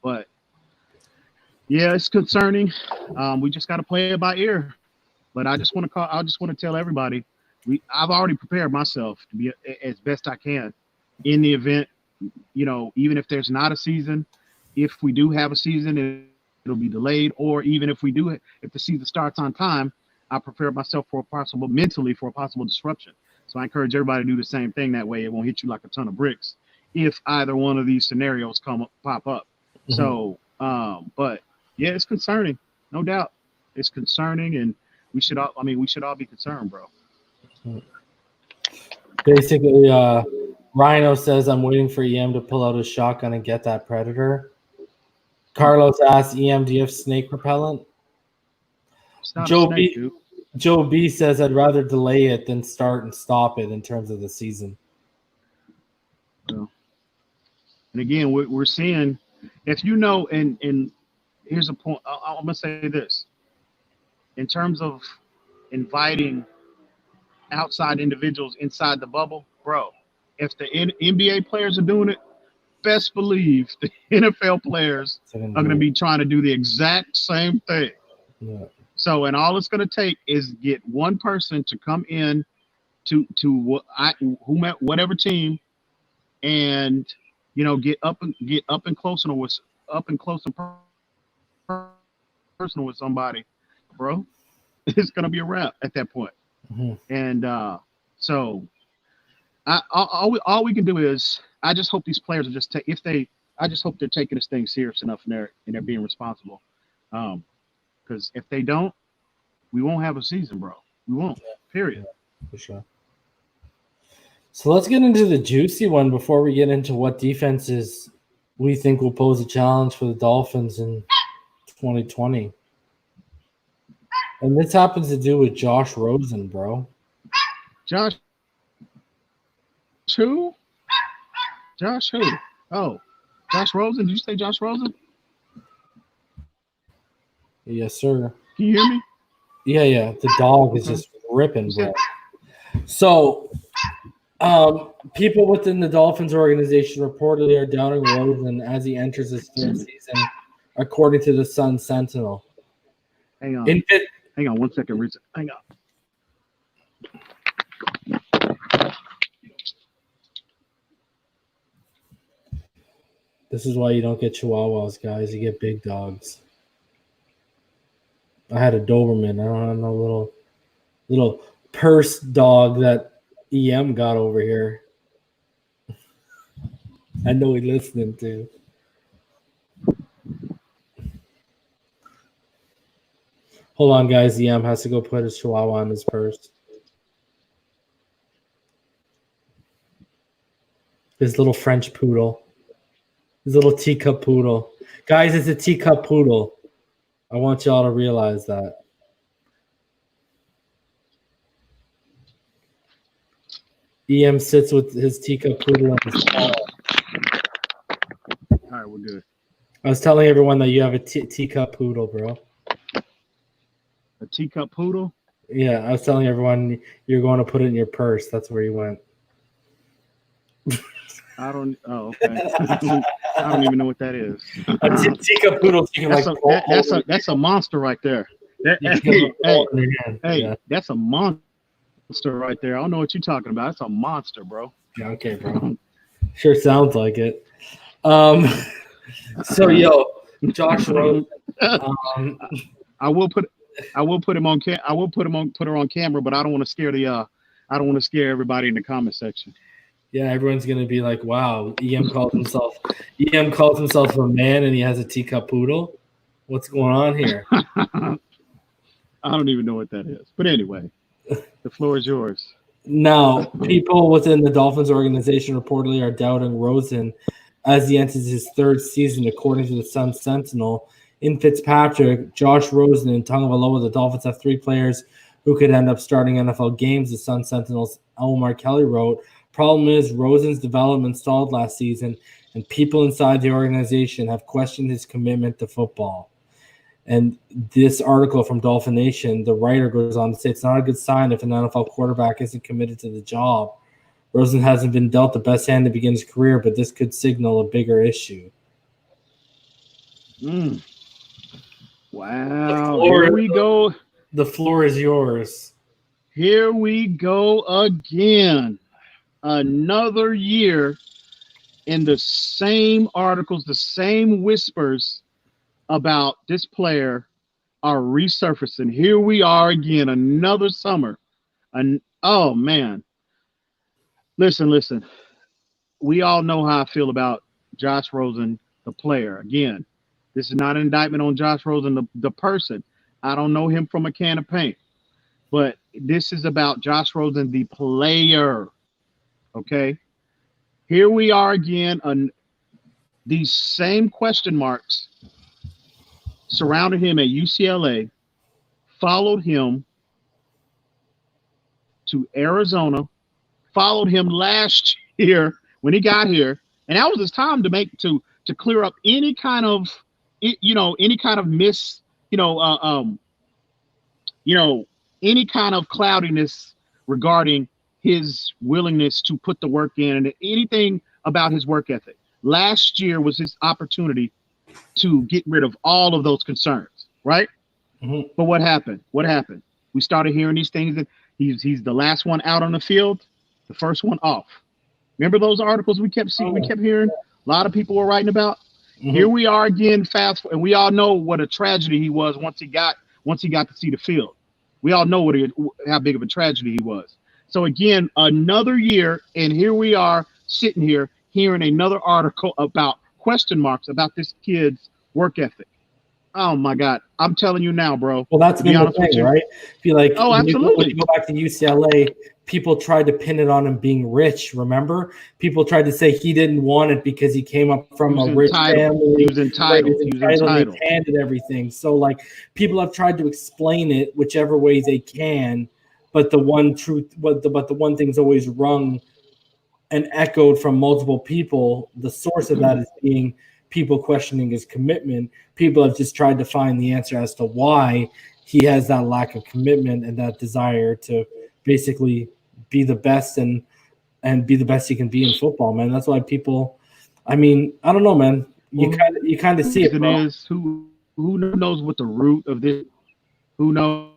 but yeah, it's concerning. We just got to play it by ear. But I just want to tell everybody, I've already prepared myself to be as best I can in the event, even if there's not a season. If we do have a season, it'll be delayed, or even if the season starts on time, I prepare myself mentally for a possible disruption. So I encourage everybody to do the same thing. That way it won't hit you like a ton of bricks if either one of these scenarios pop up. Mm-hmm. So, but yeah, it's concerning, no doubt. It's concerning, and we should all be concerned, bro. Basically, Rhino says, I'm waiting for EM to pull out his shotgun and get that Predator. Carlos asked EM, do you have snake repellent? It's not a snake, dude. Joe B says, I'd rather delay it than start and stop it in terms of the season. Well, and again, we're seeing, if you know, and here's a point. I'm going to say this. In terms of inviting outside individuals inside the bubble, bro, if the NBA players are doing it, best believe the NFL players are going to be trying to do the exact same thing. Yeah. So, and all it's going to take is get one person to come in to whatever team, and get up and close and personal with somebody, bro. It's going to be a wrap at that point. Mm-hmm. And so, all we can do is, I just hope these players are just I just hope they're taking this thing serious enough and they're being responsible. Because if they don't, we won't have a season, bro. We won't. Period. Yeah, for sure. So let's get into the juicy one before we get into what defenses we think will pose a challenge for the Dolphins in 2020. And this happens to do with Josh Rosen, bro. Josh who? Josh who? Oh, Josh Rosen. Did you say Josh Rosen? Yes, sir. Can you hear me? Yeah. The dog is just ripping, bro. So, people within the Dolphins organization reportedly are doubting Rosen as he enters his third season, according to the Sun Sentinel. Hang on. Hang on 1 second, Risa. Hang on. This is why you don't get Chihuahuas, guys. You get big dogs. I had a Doberman. I don't have no little purse dog that EM got over here. I know he's listening too. Hold on, guys. EM has to go put his Chihuahua in his purse. His little French poodle. His little teacup poodle. Guys, it's a teacup poodle. I want y'all to realize that. EM sits with his teacup poodle on his paw. All right, we're good. I was telling everyone that you have a teacup poodle, bro. A teacup poodle? Yeah, I was telling everyone you're going to put it in your purse. That's where you went. I don't. Oh, okay. I don't even know what that is. A teacup poodle. You can that's a monster right there. Hey, that's a monster right there. I don't know what you're talking about. That's a monster, bro. Yeah, okay, bro. Sure sounds like it. So, Josh Rosen. I will put him on. I will put her on camera, but I don't want to scare I don't want to scare everybody in the comment section. Yeah, everyone's gonna be like, "Wow, EM calls himself a man, and he has a teacup poodle. What's going on here?" I don't even know what that is, but anyway, the floor is yours. Now, people within the Dolphins organization reportedly are doubting Rosen as he enters his third season, according to the Sun Sentinel. In Fitzpatrick, Josh Rosen, and Tagovailoa, the Dolphins have three players who could end up starting NFL games. The Sun Sentinel's Omar Kelly wrote. Problem is, Rosen's development stalled last season, and people inside the organization have questioned his commitment to football. And this article from Dolphin Nation, the writer goes on to say it's not a good sign if an NFL quarterback isn't committed to the job. Rosen hasn't been dealt the best hand to begin his career, but this could signal a bigger issue. Wow. Here we go. The floor is yours. Here we go again. Another year in the same articles, the same whispers about this player are resurfacing. Here we are again, another summer. And oh man. Listen. We all know how I feel about Josh Rosen, the player. Again, this is not an indictment on Josh Rosen, the person. I don't know him from a can of paint. But this is about Josh Rosen, the player. Okay, here we are again on these same question marks surrounded him at UCLA, followed him to Arizona, followed him last year when he got here, and that was his time to clear up any kind of any kind of any kind of cloudiness regarding his willingness to put the work in and anything about his work ethic. Last year was his opportunity to get rid of all of those concerns, right? Mm-hmm. But what happened? We started hearing these things that he's the last one out on the field, the first one off. Remember those articles we kept seeing, we kept hearing? A lot of people were writing about. Mm-hmm. Here we are again, and we all know what a tragedy he was once he got to see the field. We all know how big of a tragedy he was. So again, another year, and here we are sitting here hearing another article about question marks about this kid's work ethic. Oh my God, I'm telling you now, bro. Well, that's been the thing, right? Feel like absolutely. When you go back to UCLA, people tried to pin it on him being rich. Remember, people tried to say he didn't want it because he came up from a rich family. He was entitled. He was handed everything. So, like, people have tried to explain it whichever way they can, but the one one thing's always rung and echoed from multiple people. The source of that is being people questioning his commitment. People have just tried to find the answer as to why he has that lack of commitment and that desire to basically be the best and be the best he can be in football, man. That's why people, I mean, I don't know, man. You kind of see it, bro. Is who knows what the root of this? Who knows?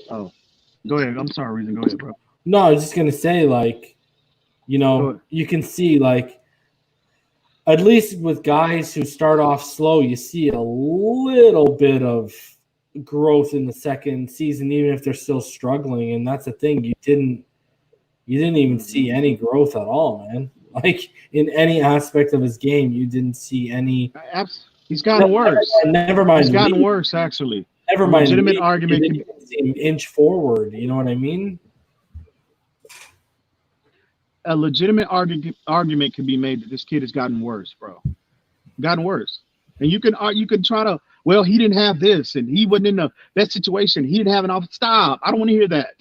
Oh, go ahead. I'm sorry, Reason. Go ahead, bro. No, I was just gonna say, like, you can see, like, at least with guys who start off slow, you see a little bit of growth in the second season, even if they're still struggling. And that's the thing. You didn't even see any growth at all, man. Like, in any aspect of his game, you didn't see any. He's gotten worse. Never mind. He's gotten worse, actually. Never mind. Legitimate argument. You can see him inch forward. You know what I mean? A legitimate argument can be made that this kid has gotten worse, bro. Gotten worse. And you can try to, well, he didn't have this and he wasn't in the best situation. He didn't have an off. Stop. I don't want to hear that.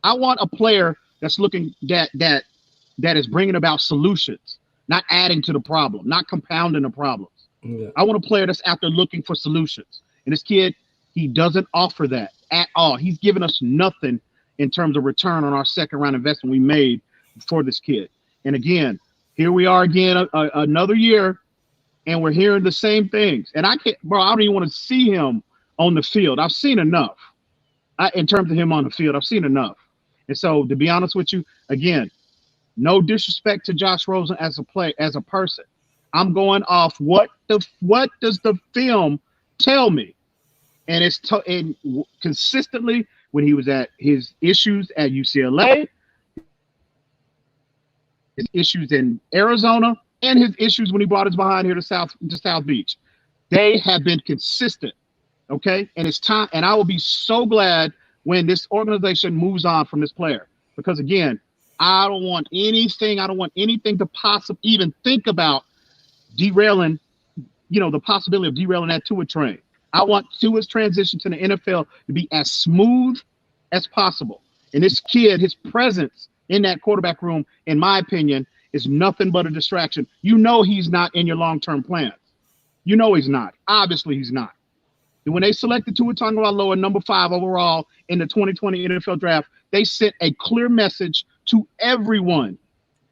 I want a player that's looking that is bringing about solutions, not adding to the problem, not compounding the problems. Yeah. I want a player that's out there looking for solutions. And this kid, he doesn't offer that at all. He's given us nothing in terms of return on our second round investment we made for this kid. And again, here we are again, another year, and we're hearing the same things. And I don't even want to see him on the field. I've seen enough. In terms of him on the field, I've seen enough. And so, to be honest with you, again, no disrespect to Josh Rosen as a person. I'm going off what does the film tell me? And and consistently when he was at his issues at UCLA, his issues in Arizona, and his issues when he brought us behind here to South Beach. They have been consistent, okay? And it's time, and I will be so glad when this organization moves on from this player. Because again, I don't want anything to possibly even think about derailing, the possibility of derailing that Tua train. I want Tua's transition to the NFL to be as smooth as possible. And this kid, his presence in that quarterback room, in my opinion, is nothing but a distraction. He's not in your long-term plans. He's not. Obviously, he's not. And when they selected Tua Tagovailoa number 5 overall in the 2020 NFL draft, they sent a clear message to everyone,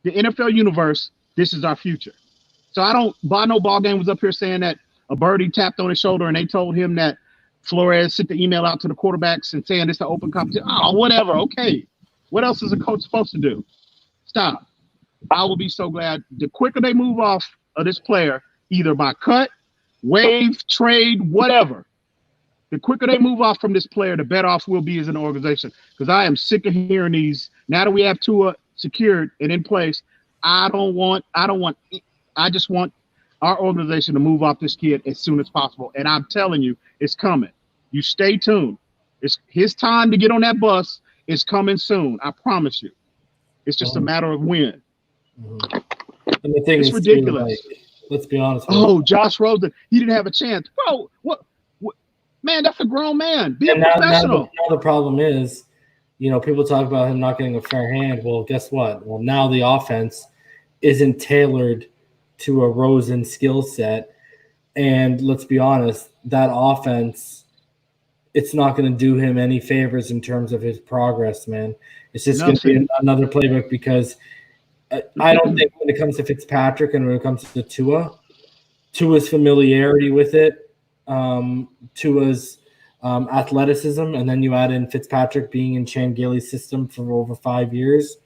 the NFL universe, this is our future. So Bono Ballgame was up here saying that a birdie tapped on his shoulder and they told him that Flores sent the email out to the quarterbacks and saying it's an open competition. Oh, whatever. Okay. What else is a coach supposed to do? Stop. I will be so glad. The quicker they move off of this player, either by cut, waive, trade, whatever, the quicker they move off from this player, the better off we'll be as an organization. Because I am sick of hearing these. Now that we have Tua secured and in place, I just want our organization to move off this kid as soon as possible. And I'm telling you, it's coming. You stay tuned. It's his time to get on that bus. It's coming soon. I promise you. It's just a matter of when. And the thing it's is, ridiculous. Let's be honest. Oh, Josh Rosen, he didn't have a chance, bro. What? Man, that's a grown man. Be a professional. Now the problem is, people talk about him not getting a fair hand. Well, guess what? Well, now the offense isn't tailored to a Rosen skill set, and let's be honest, that offense, it's not going to do him any favors in terms of his progress, man. It's just going to be another playbook because I don't think when it comes to Fitzpatrick and when it comes to Tua's familiarity with it, Tua's athleticism, and then you add in Fitzpatrick being in Changeli's system for over 5 years,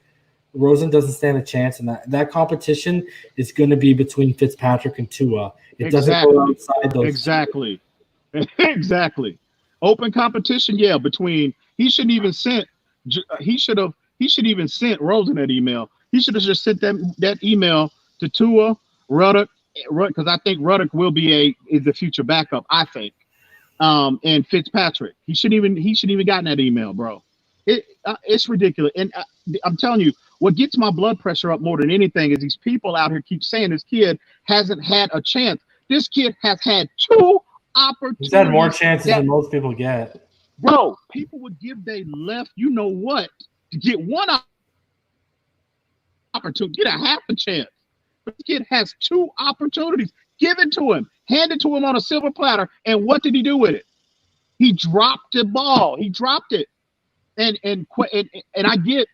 Rosen doesn't stand a chance in that. That competition is going to be between Fitzpatrick and Tua. It doesn't go outside those. Exactly. Exactly. Open competition, yeah. He should even sent Rosen that email. He should have just sent that email to Tua, Ruddock, because I think Ruddock will be the future backup, I think. And Fitzpatrick. He shouldn't even gotten that email, bro. It's ridiculous. And I'm telling you, what gets my blood pressure up more than anything is these people out here keep saying this kid hasn't had a chance. This kid has had 2 opportunities. He's had more chances than most people get. Bro, people would give they left, to get one opportunity, get a half a chance. But this kid has 2 opportunities. Give it to him. Hand it to him on a silver platter. And what did he do with it? He dropped the ball. He dropped it. And I get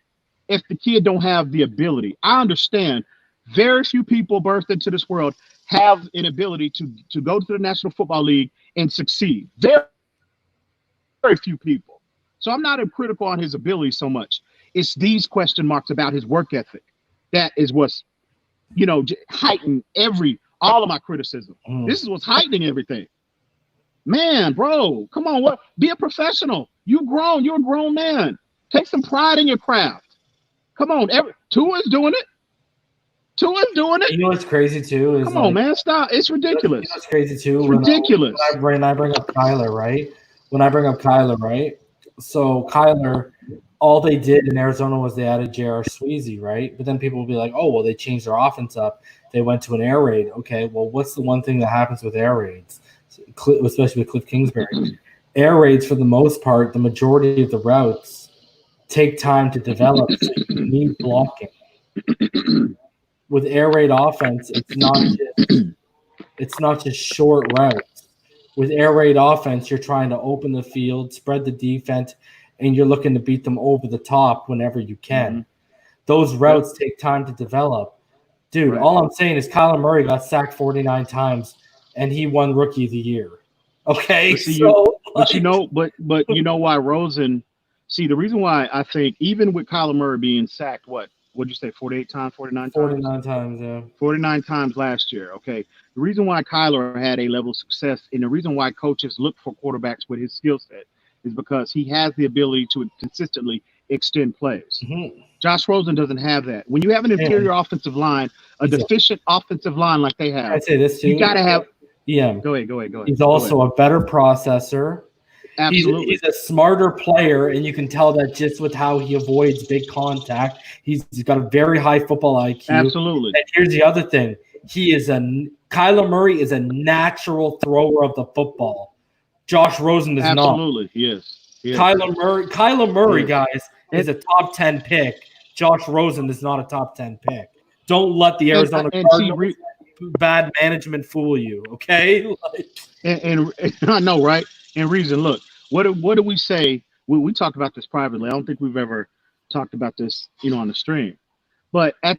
if the kid don't have the ability. I understand. Very few people birthed into this world have an ability to go to the National Football League and succeed. Very, very few people. So I'm not critical on his ability so much. It's these question marks about his work ethic. That is what's, heightened all of my criticism. This is what's heightening everything. Man, bro, come on, be a professional. You're a grown man. Take some pride in your craft. Come on, Tua's doing it. You know what's crazy too is come on, man, stop. It's ridiculous. What's crazy too? It's ridiculous. When I bring up Kyler, right? So Kyler, all they did in Arizona was they added J.R. Sweezy, right? But then people will be like, oh, well, they changed their offense up. They went to an air raid. Okay, well, what's the one thing that happens with air raids, especially with Cliff Kingsbury? Air raids, for the most part, the majority of the routes take time to develop. So you need blocking. With air raid offense, it's not just short routes. With air raid offense, you're trying to open the field, spread the defense, and you're looking to beat them over the top whenever you can. Mm-hmm. Those routes take time to develop. Dude, all I'm saying is Kyler Murray got sacked 49 times, and he won Rookie of the Year. Okay? But you know why Rosen – see, the reason why I think even with Kyler Murray being sacked, what'd you say, 48 times, 49 times? 49 times, yeah. 49 times last year, okay. The reason why Kyler had a level of success and the reason why coaches look for quarterbacks with his skill set is because he has the ability to consistently extend plays. Mm-hmm. Josh Rosen doesn't have that. When you have an interior offensive line, a deficient offensive line like they have, I'd say this too. You got to have – Go ahead. He's also a better processor. Absolutely. He's a smarter player, and you can tell that just with how he avoids big contact. He's got a very high football IQ. Absolutely. And here's the other thing. Kyler Murray is a natural thrower of the football. Josh Rosen is not. Absolutely, yes. Kyler Murray, guys, is a top 10 pick. Josh Rosen is not a top 10 pick. Don't let the Arizona Cardinals bad management fool you, okay? And I know, right? And reason, look, what do we say? We talked about this privately. I don't think we've ever talked about this, on the stream. But at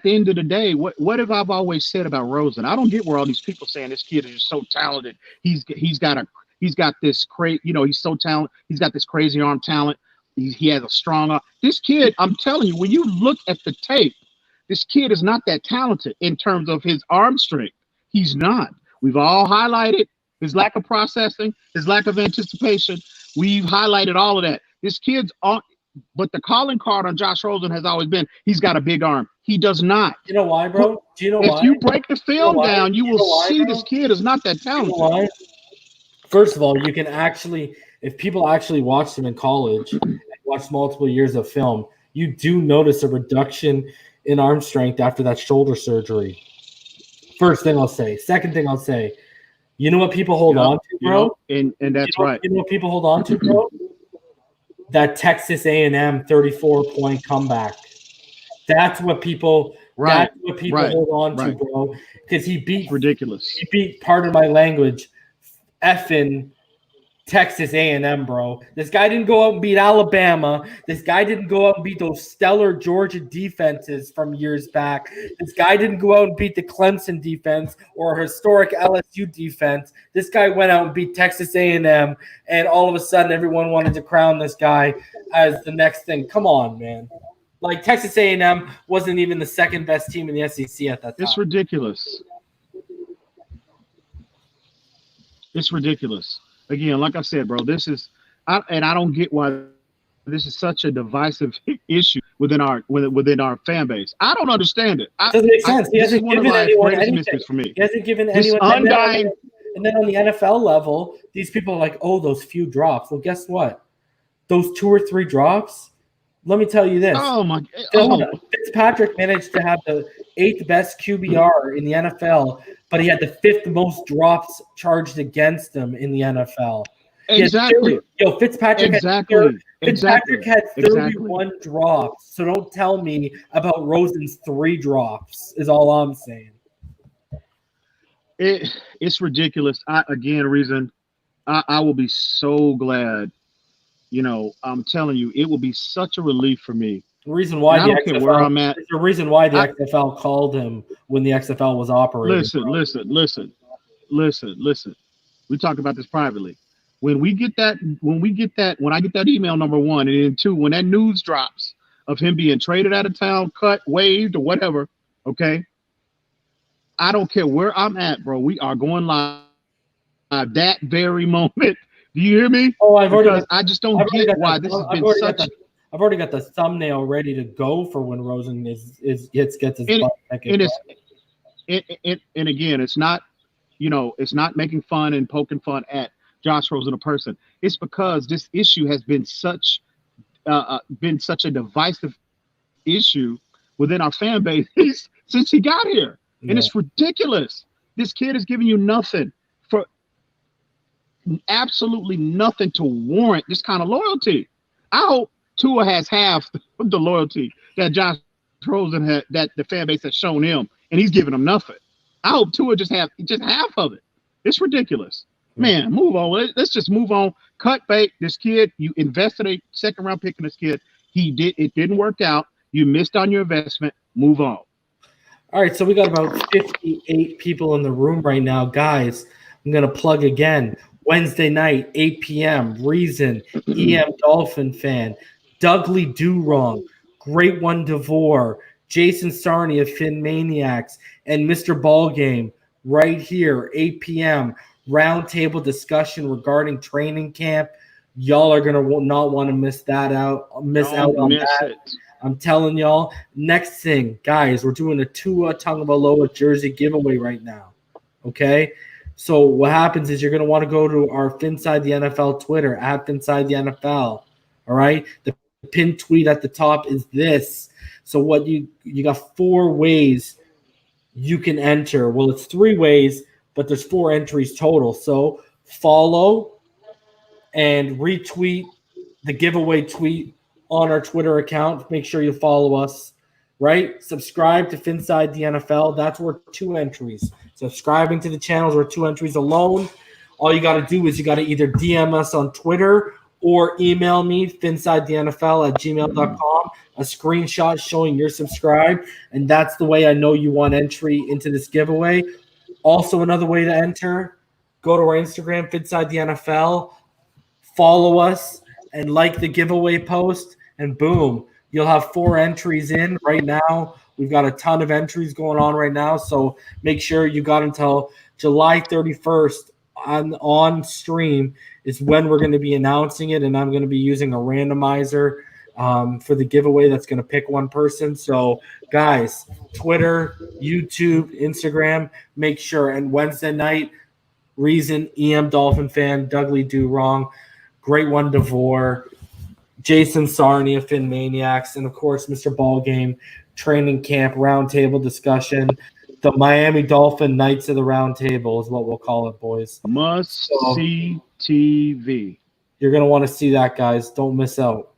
the end of the day, what have I always said about Rosen? I don't get where all these people saying this kid is just so talented. He's got this crazy, he's so talented. He's got this crazy arm talent. He has a strong arm. This kid, I'm telling you, when you look at the tape, this kid is not that talented in terms of his arm strength. He's not. We've all highlighted his lack of processing, his lack of anticipation. We've highlighted all of that. This kid's on, but the calling card on Josh Rosen has always been he's got a big arm. He does not. You know why, bro? Do you know why? If you break the film down, you will see this kid is not that talented. You know why? First of all, you can actually, if people actually watched him in college and watched multiple years of film, you do notice a reduction in arm strength after that shoulder surgery. First thing I'll say. Second thing I'll say. You know what people hold on to, bro? And that's right. You know what people hold on to, bro? That Texas A&M 34-point comeback. That's what people. Right. That's what people hold on to, bro. Because he beat ridiculous. He beat, pardon my language, effing Texas A&M, bro. This guy didn't go out and beat Alabama. This guy didn't go out and beat those stellar Georgia defenses from years back. This guy didn't go out and beat the Clemson defense or historic LSU defense. This guy went out and beat Texas A&M, and all of a sudden everyone wanted to crown this guy as the next thing. Come on, man. Like, Texas A&M wasn't even the second best team in the SEC at that time. It's ridiculous. It's ridiculous. Again, like I said, bro, I don't get why this is such a divisive issue within our fan base. I don't understand it. It doesn't make sense. He hasn't given anyone anything. For me. He hasn't given anyone undying. And then on the NFL level, these people are like, oh, those few drops. Well, guess what? Those 2 or 3 drops. Let me tell you this. Oh my! Fitzpatrick managed to have the 8th best QBR in the NFL, but he had the 5th most drops charged against him in the NFL. Exactly. Fitzpatrick had 31 drops. So don't tell me about Rosen's 3 drops. Is all I'm saying. It's ridiculous. I will be so glad. I'm telling you, it will be such a relief for me. The reason why the XFL, where I'm at. the reason why the XFL called him when the XFL was operating. Listen. We talked about this privately. When I get that email, number 1, and then 2, when that news drops of him being traded out of town, cut, waived, or whatever, okay? I don't care where I'm at, bro. We are going live that very moment. Do you hear me? Oh, I just don't get why this has been such. I've already got the thumbnail ready to go for when Rosen gets his butt naked. And again, it's not, it's not making fun and poking fun at Josh Rosen, a person. It's because this issue has been such a divisive issue within our fan base since he got here, and it's ridiculous. This kid is giving you nothing. Absolutely nothing to warrant this kind of loyalty. I hope Tua has half the loyalty that Josh Rosen had, that the fan base has shown him, and he's giving them nothing. I hope Tua just half of it. It's ridiculous. Man, move on. Let's just move on. Cut bait. This kid, you invested a 2nd round pick in this kid. It didn't work out. You missed on your investment. Move on. All right, so we got about 58 people in the room right now. Guys, I'm going to plug again. Wednesday night, 8 p.m., Reason, EMdolphinfan, Dudley Do Wrong, Great One DeVore, Jason Sarney of Fin Maniacs, and Mr. Ballgame right here, 8 p.m., roundtable discussion regarding training camp. Y'all are going to not want to miss out on that. I'm telling y'all. Next thing, guys, we're doing a Tua Tagovailoa jersey giveaway right now, okay? So what happens is you're going to want to go to our Phinside the NFL Twitter, at Phinside the NFL, all right? The pinned tweet at the top is this. So what you got 4 ways you can enter. Well, it's 3 ways, but there's 4 entries total. So follow and retweet the giveaway tweet on our Twitter account. Make sure you follow us, right? Subscribe to Phinside the NFL. That's worth 2 entries. Subscribing to the channels are 2 entries alone. All you got to do is you got to either DM us on Twitter or email me, phinsidethenfl@gmail.com, a screenshot showing you're subscribed, and that's the way I know you want entry into this giveaway. Also, another way to enter, go to our Instagram, Phinside the NFL, follow us, and like the giveaway post, and boom, you'll have 4 entries in right now. We've got a ton of entries going on right now, so make sure you got until July 31st on stream is when we're going to be announcing it, and I'm going to be using a randomizer for the giveaway that's going to pick one person. So, guys, Twitter, YouTube, Instagram, make sure. And Wednesday night, Reason, EMdolphinfan, Dudley Do Wrong, Great One DeVore, Jason Sarney of Fin Maniacs, and, of course, Mr. Ballgame, training camp, roundtable discussion. The Miami Dolphin Knights of the Roundtable is what we'll call it, boys. Must-see TV. You're going to want to see that, guys. Don't miss out.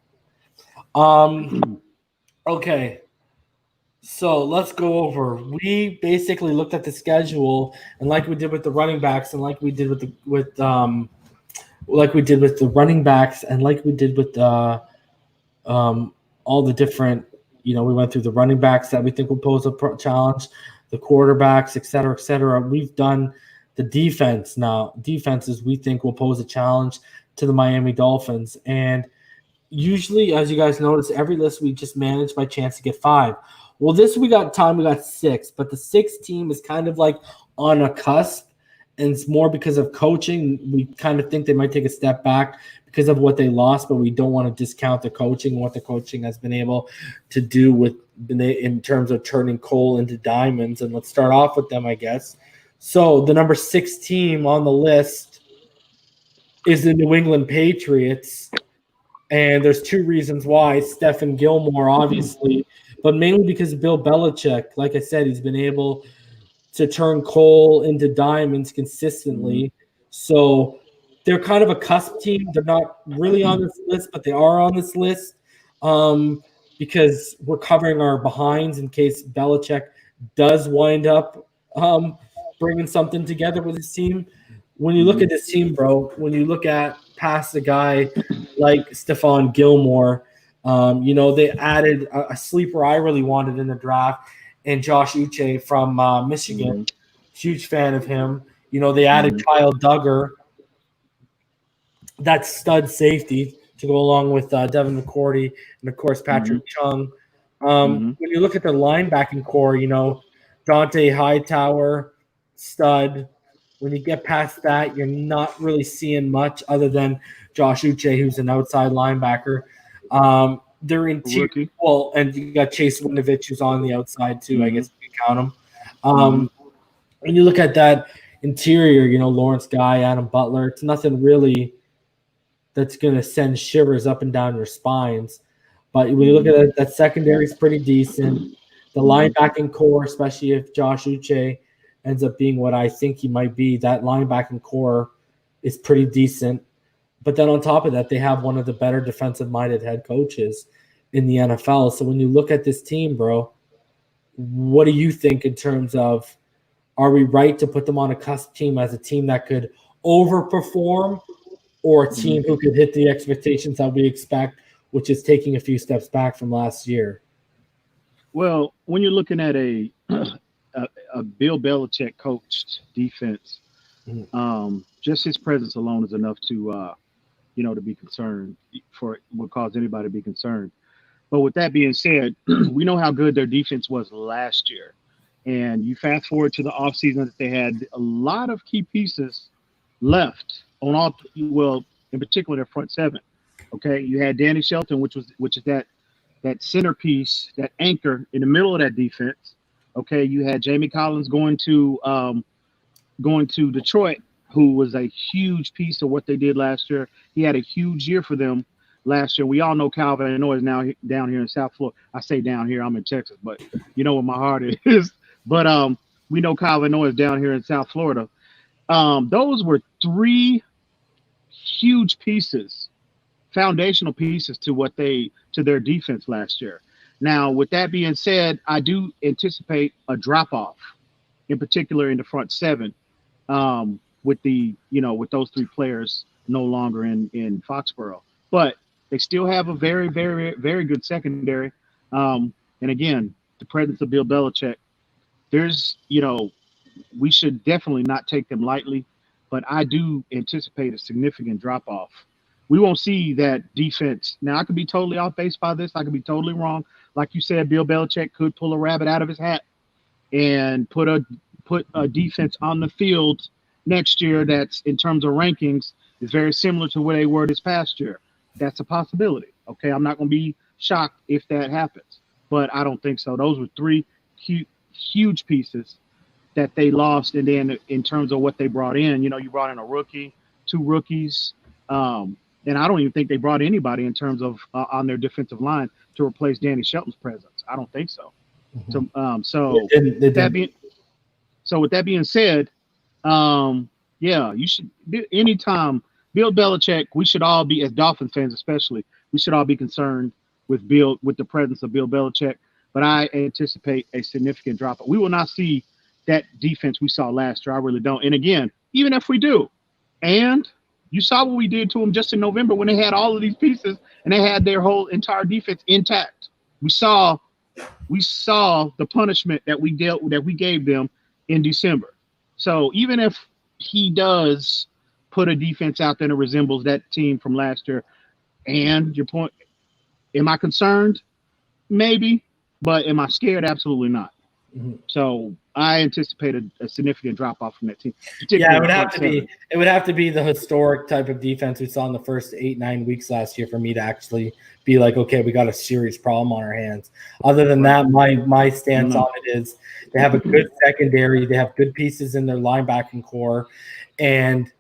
Okay. So let's go over. We basically looked at the schedule, and like we did with the running backs, and like we did with the running backs, and like we did with all the different, we went through the running backs that we think will pose a challenge, the quarterbacks, et cetera, et cetera. We've done the defense now. Defenses we think will pose a challenge to the Miami Dolphins. And usually, as you guys notice, every list we just manage by chance to get 5. Well, we got 6, but the 6th team is kind of like on a cusp, and it's more because of coaching. We kind of think they might take a step back because of what they lost, but we don't want to discount the coaching and what the coaching has been able to do in terms of turning coal into diamonds. And let's start off with them, I guess. So the number 6 team on the list is the New England Patriots, and there's 2 reasons why. Stephen Gilmore, obviously, but mainly because Bill Belichick, like I said, he's been able to turn coal into diamonds consistently. So they're kind of a cusp team. They're not really on this list, but they are on this list because we're covering our behinds in case Belichick does wind up bringing something together with his team. When you look at this team, bro, when you look at past a guy like Stephon Gilmore, they added a sleeper I really wanted in the draft, and Josh Uche from Michigan. Huge fan of him. They added Kyle Duggar, that stud safety, to go along with Devin McCourty and, of course, Patrick Chung. When you look at the linebacking core, Dante Hightower, stud. When you get past that, you're not really seeing much other than Josh Uche, who's an outside linebacker. They're in well, and you got Chase Winovich, who's on the outside too. I guess you can count him. When you look at that interior, Lawrence Guy, Adam Butler, it's nothing really that's going to send shivers up and down your spines. But when you look at it, that secondary is pretty decent. The linebacking core, especially if Josh Uche ends up being what I think he might be, that linebacking core is pretty decent. But then on top of that, they have one of the better defensive-minded head coaches in the NFL. So when you look at this team, bro, what do you think in terms of, are we right to put them on a cusp team as a team that could overperform, or a team who could hit the expectations that we expect, which is taking a few steps back from last year? Well, when you're looking at a Bill Belichick coached defense, just his presence alone is enough to to be concerned, would cause anybody to be concerned. But with that being said, we know how good their defense was last year. And you fast forward to the offseason that they had a lot of key pieces left on in particular their front 7. Okay, you had Danny Shelton, which is that centerpiece, that anchor in the middle of that defense. Okay, you had Jamie Collins going to Detroit, who was a huge piece of what they did last year. He had a huge year for them last year. We all know Calvin Illinois is now down here in South Florida. I say down here, I'm in Texas, but you know where my heart is. But we know Calvin Illinois is down here in South Florida. Those were 3 huge pieces, foundational pieces to their defense last year. Now, with that being said, I do anticipate a drop-off, in particular in the front 7. With those 3 players no longer in Foxborough, but they still have a very, very, very good secondary. And again, the presence of Bill Belichick, we should definitely not take them lightly, but I do anticipate a significant drop off. We won't see that defense. Now, I could be totally off base by this. I could be totally wrong. Like you said, Bill Belichick could pull a rabbit out of his hat and put a defense on the field next year that's, in terms of rankings, is very similar to where they were this past year. That's a possibility. Okay, I'm not going to be shocked if that happens, but I don't think so. Those were 3 huge pieces that they lost, and then in terms of what they brought in, you brought in a rookie, 2 rookies, and I don't even think they brought anybody in terms of on their defensive line to replace Danny Shelton's presence. I don't think so. So So with that being said, yeah, you should anytime Bill Belichick, we should all be, as Dolphins fans especially, we should all be concerned with the presence of Bill Belichick. But I anticipate a significant drop. We will not see that defense we saw last year. I really don't. And again, even if we do, and you saw what we did to them just in November when they had all of these pieces and they had their whole entire defense intact. We saw the punishment that we gave them in December. So even if he does put a defense out there that resembles that team from last year, and your point, am I concerned? Maybe, but am I scared? Absolutely not. Mm-hmm. So I anticipate a significant drop off from that team. Yeah, it would have to be. It would have to be the historic type of defense we saw in the first 8-9 weeks last year for me to actually be like, okay, we got a serious problem on our hands. Other than that, my stance on it is they have a good secondary. They have good pieces in their linebacking core, and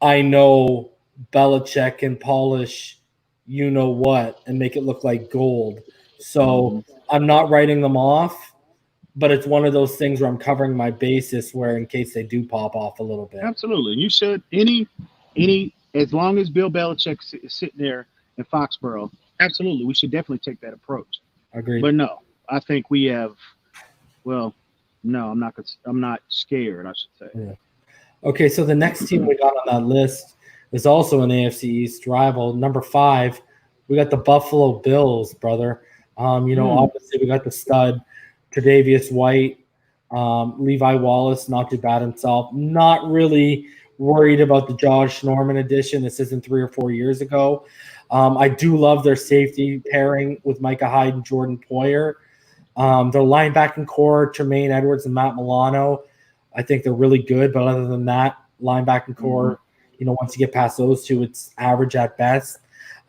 I know Belichick can polish you know what and make it look like gold. So I'm not writing them off, but it's one of those things where I'm covering my basis where in case they do pop off a little bit. Absolutely. You should as long as Bill Belichick is sitting there in Foxborough, absolutely, we should definitely take that approach. Agreed. But no, I think we have no, I'm not scared, I should say. Yeah. Okay, so the next team we got on that list is also an AFC East rival. Number 5, we got the Buffalo Bills, brother. Obviously we got the stud, Tre'Davious White, Levi Wallace, not too bad himself. Not really worried about the Josh Norman addition. This isn't 3 or 4 years ago. I do love their safety pairing with Micah Hyde and Jordan Poyer. Their linebacking core, Tremaine Edwards and Matt Milano, I think they're really good. But other than that, linebacking core, once you get past those two, it's average at best.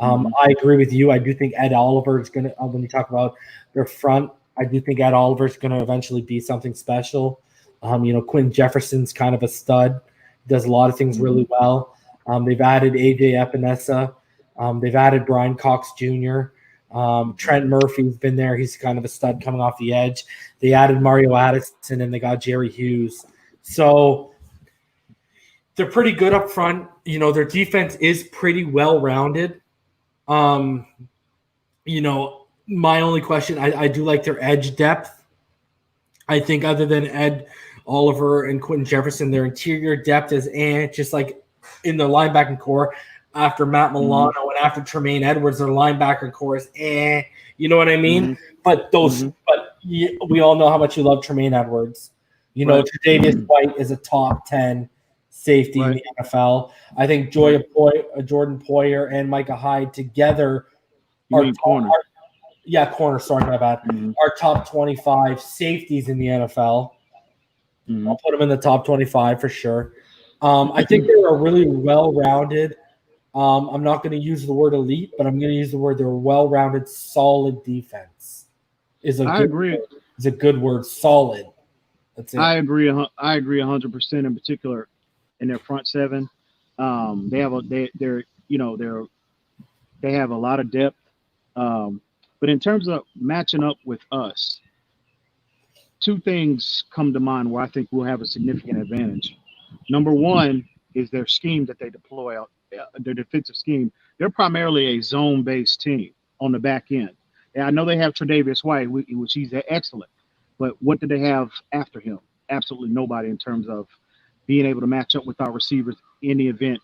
I agree with you. I do think Ed Oliver is going to, when you talk about their front, I do think Ed Oliver is going to eventually be something special. Quinn Jefferson's kind of a stud. He does a lot of things really well. They've added A.J. Epinesa. They've added Brian Cox Jr. Trent Murphy's been there. He's kind of a stud coming off the edge. They added Mario Addison, and they got Jerry Hughes. So they're pretty good up front. Their defense is pretty well-rounded. My only question, I do like their edge depth. I think other than Ed Oliver and Quentin Jefferson, their interior depth is just like in their linebacking core after Matt Milano and after Tremaine Edwards, their linebacker core is you know what I mean? But we all know how much you love Tremaine Edwards. Tre'Davious White is a top 10 safety in the NFL. I think Jordan Poyer and Micah Hyde together are corner. Corner. Sorry, my bad. Are top 25 safeties in the NFL. I'll put them in the top 25 for sure. I think they're a really well-rounded. I'm not going to use the word elite, but I'm going to use the word they're a well-rounded, solid defense. I agree. Is a good word. Solid. That's it. I agree 100% in particular in their front seven. They have a lot of depth. But in terms of matching up with us, 2 things come to mind where I think we'll have a significant advantage. Number 1 is their scheme that they deploy out, their defensive scheme. They're primarily a zone-based team on the back end. And I know they have Tre'Davious White, which he's excellent. But what do they have after him? Absolutely nobody in terms of being able to match up with our receivers in the event,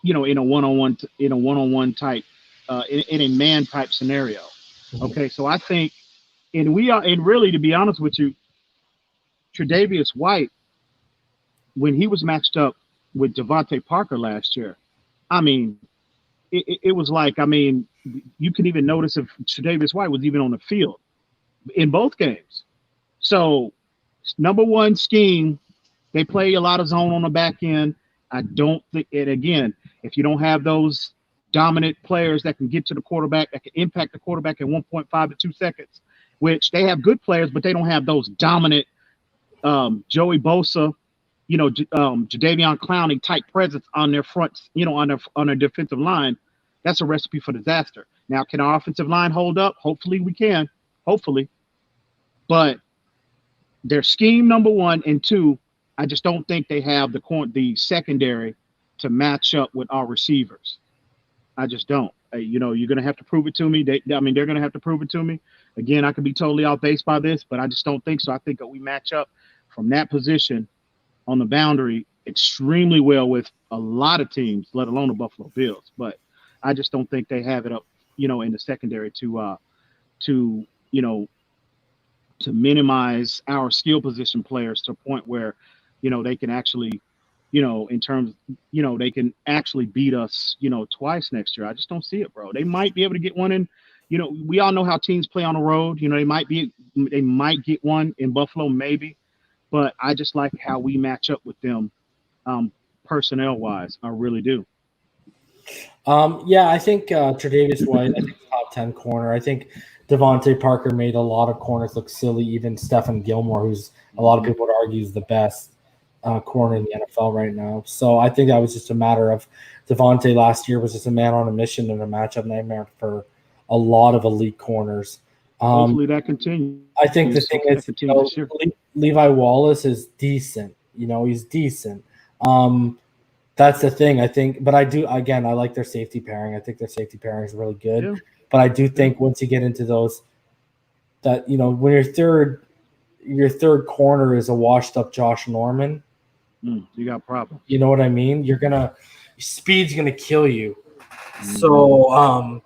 in a one-on-one type, in a man type scenario. Okay, so I think, and really, to be honest with you, Tre'Davious White, when he was matched up with Devontae Parker last year, it was like, you can even notice if Tre'Davious White was even on the field in both games. So, number 1 scheme, they play a lot of zone on the back end. I don't think, and again, if you don't have those dominant players that can get to the quarterback, that can impact the quarterback in 1.5 to 2 seconds, which they have good players, but they don't have those dominant Joey Bosa, Jadeveon Clowney type presence on their front, on their defensive line. That's a recipe for disaster. Now, can our offensive line hold up? Hopefully we can. Hopefully. But their scheme, number one, and two, I just don't think they have the secondary to match up with our receivers. I just don't. You're going to have to prove it to me. They're going to have to prove it to me. Again, I could be totally off base by this, but I just don't think so. I think that we match up from that position on the boundary extremely well with a lot of teams, let alone the Buffalo Bills. But I just don't think they have it up, in the secondary to minimize our skill position players to a point where, they can actually, in terms, they can actually beat us, twice next year. I just don't see it, bro. They might be able to get one in, we all know how teams play on the road. They might get one in Buffalo, maybe, but I just like how we match up with them personnel wise. I really do. I think Tre'Davious White, I think top 10 corner. I think Devontae Parker made a lot of corners look silly. Even Stephon Gilmore, who's a lot of people would argue is the best corner in the NFL right now. So I think that was just a matter of Devontae last year was just a man on a mission and a matchup nightmare for a lot of elite corners. Hopefully that continues. I think the thing is, Levi Wallace is decent. He's decent. That's the thing, I think. But I like their safety pairing. I think their safety pairing is really good. Yeah. But I do think once you get into those, that when your third corner is a washed-up Josh Norman, you got problems. You know what I mean? Speed's gonna kill you. So I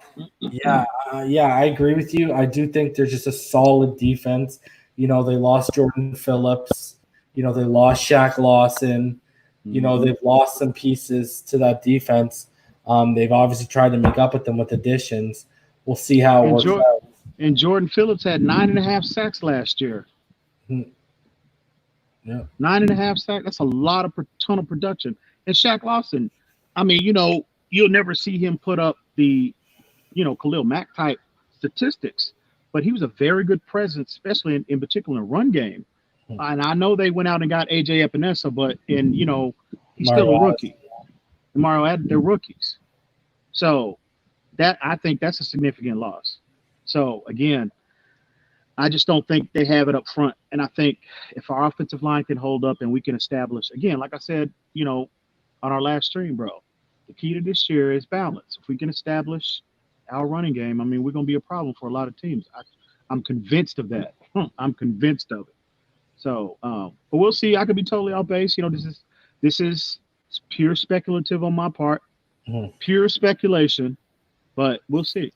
agree with you. I do think there's just a solid defense. They lost Jordan Phillips. They lost Shaq Lawson. They've lost some pieces to that defense. They've obviously tried to make up with them with additions. We'll see how it works out. And Jordan Phillips had 9.5 sacks last year. Yeah, 9.5 sacks. That's a ton of production. And Shaq Lawson, you'll never see him put up the, Khalil Mack type statistics, but he was a very good presence, especially in particular in the run game. And I know they went out and got AJ Epinesa, but he's still a rookie. Mario, they're rookies. So I think that's a significant loss. So again, I just don't think they have it up front. And I think if our offensive line can hold up and we can establish, again, like I said, on our last stream, bro, the key to this year is balance. If we can establish our running game, we're going to be a problem for a lot of teams. I'm convinced of that. I'm convinced of it. So, but we'll see. I could be totally off base. This is pure speculative on my part, pure speculation, but we'll see.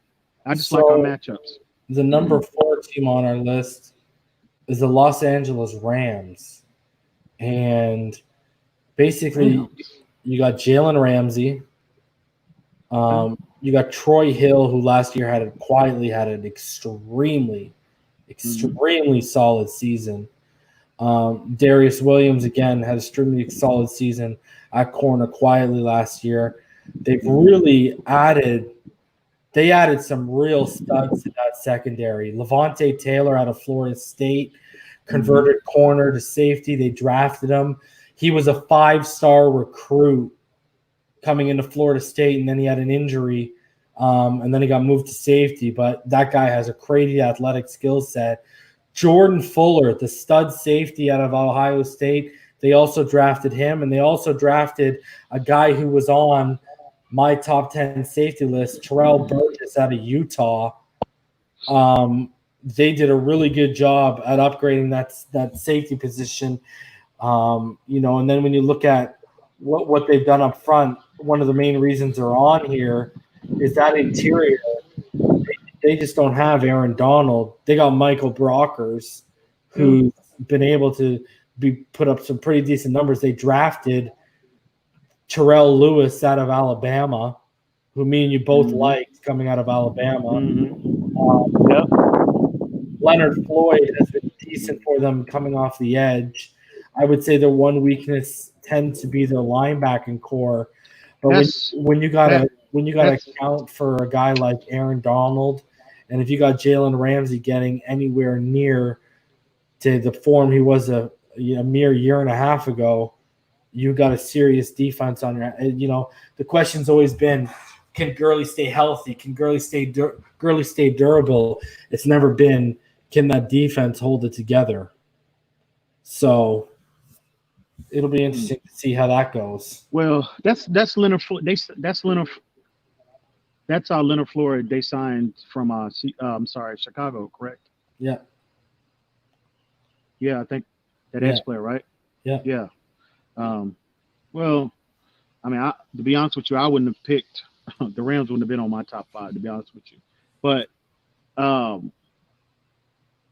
I just like our matchups. The number 4 team on our list is the Los Angeles Rams. And basically, you got Jalen Ramsey. You got Troy Hill, who last year had an extremely solid season. Darius Williams, again, had an extremely solid season at corner quietly last year. They've really added some real studs to that secondary. Levante Taylor out of Florida State, converted corner to safety. They drafted him. He was a 5-star recruit coming into Florida State, and then he had an injury, and then he got moved to safety. But that guy has a crazy athletic skill set. Jordan Fuller, the stud safety out of Ohio State, they also drafted him, and they also drafted a guy who was on my top 10 safety list, Terrell Burgess out of Utah. They did a really good job at upgrading that safety position. And then when you look at what they've done up front, one of the main reasons they're on here is that interior. They just don't have Aaron Donald. They got Michael Brockers, who's been able to put up some pretty decent numbers. They drafted Terrell Lewis out of Alabama, who me and you both liked coming out of Alabama. Leonard Floyd has been decent for them coming off the edge. I would say their one weakness tends to be their linebacking core. But when you gotta account for a guy like Aaron Donald, and if you got Jalen Ramsey getting anywhere near to the form he was a mere year and a half ago, you got a serious defense on your. The question's always been, can Gurley stay healthy? Can Gurley stay durable? It's never been, can that defense hold it together? So it'll be interesting to see how that goes. Well, that's Leonard. That's Leonard Floyd. They signed from Chicago, correct? Yeah. Yeah, I think that edge player, right? Yeah. Yeah. Well, I mean, to be honest with you, I wouldn't have picked the Rams. Wouldn't have been on my top 5, to be honest with you. But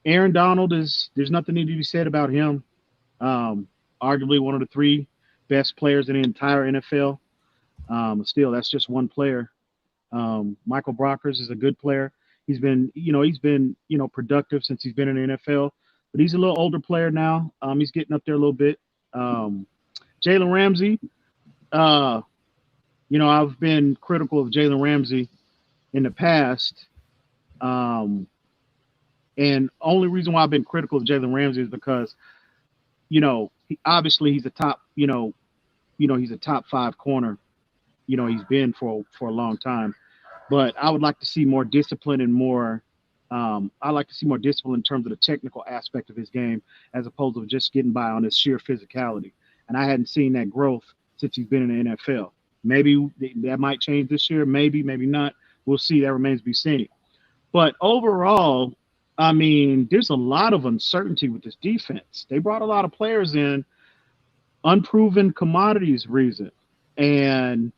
Aaron Donald there's nothing need to be said about him. Arguably one of the 3 best players in the entire NFL. Still, that's just one player. Michael Brockers is a good player. He's been productive since he's been in the NFL, but he's a little older player now. He's getting up there a little bit. Jalen Ramsey, I've been critical of Jalen Ramsey in the past. And only reason why I've been critical of Jalen Ramsey is because, obviously he's a top, he's a top 5 corner. He's been for a long time. But I would like to see more discipline and more. I like to see more discipline in terms of the technical aspect of his game, as opposed to just getting by on his sheer physicality. And I hadn't seen that growth since he's been in the NFL. Maybe that might change this year. Maybe not. We'll see. That remains to be seen. But overall, I mean, there's a lot of uncertainty with this defense. They brought a lot of players in, unproven commodities reason, and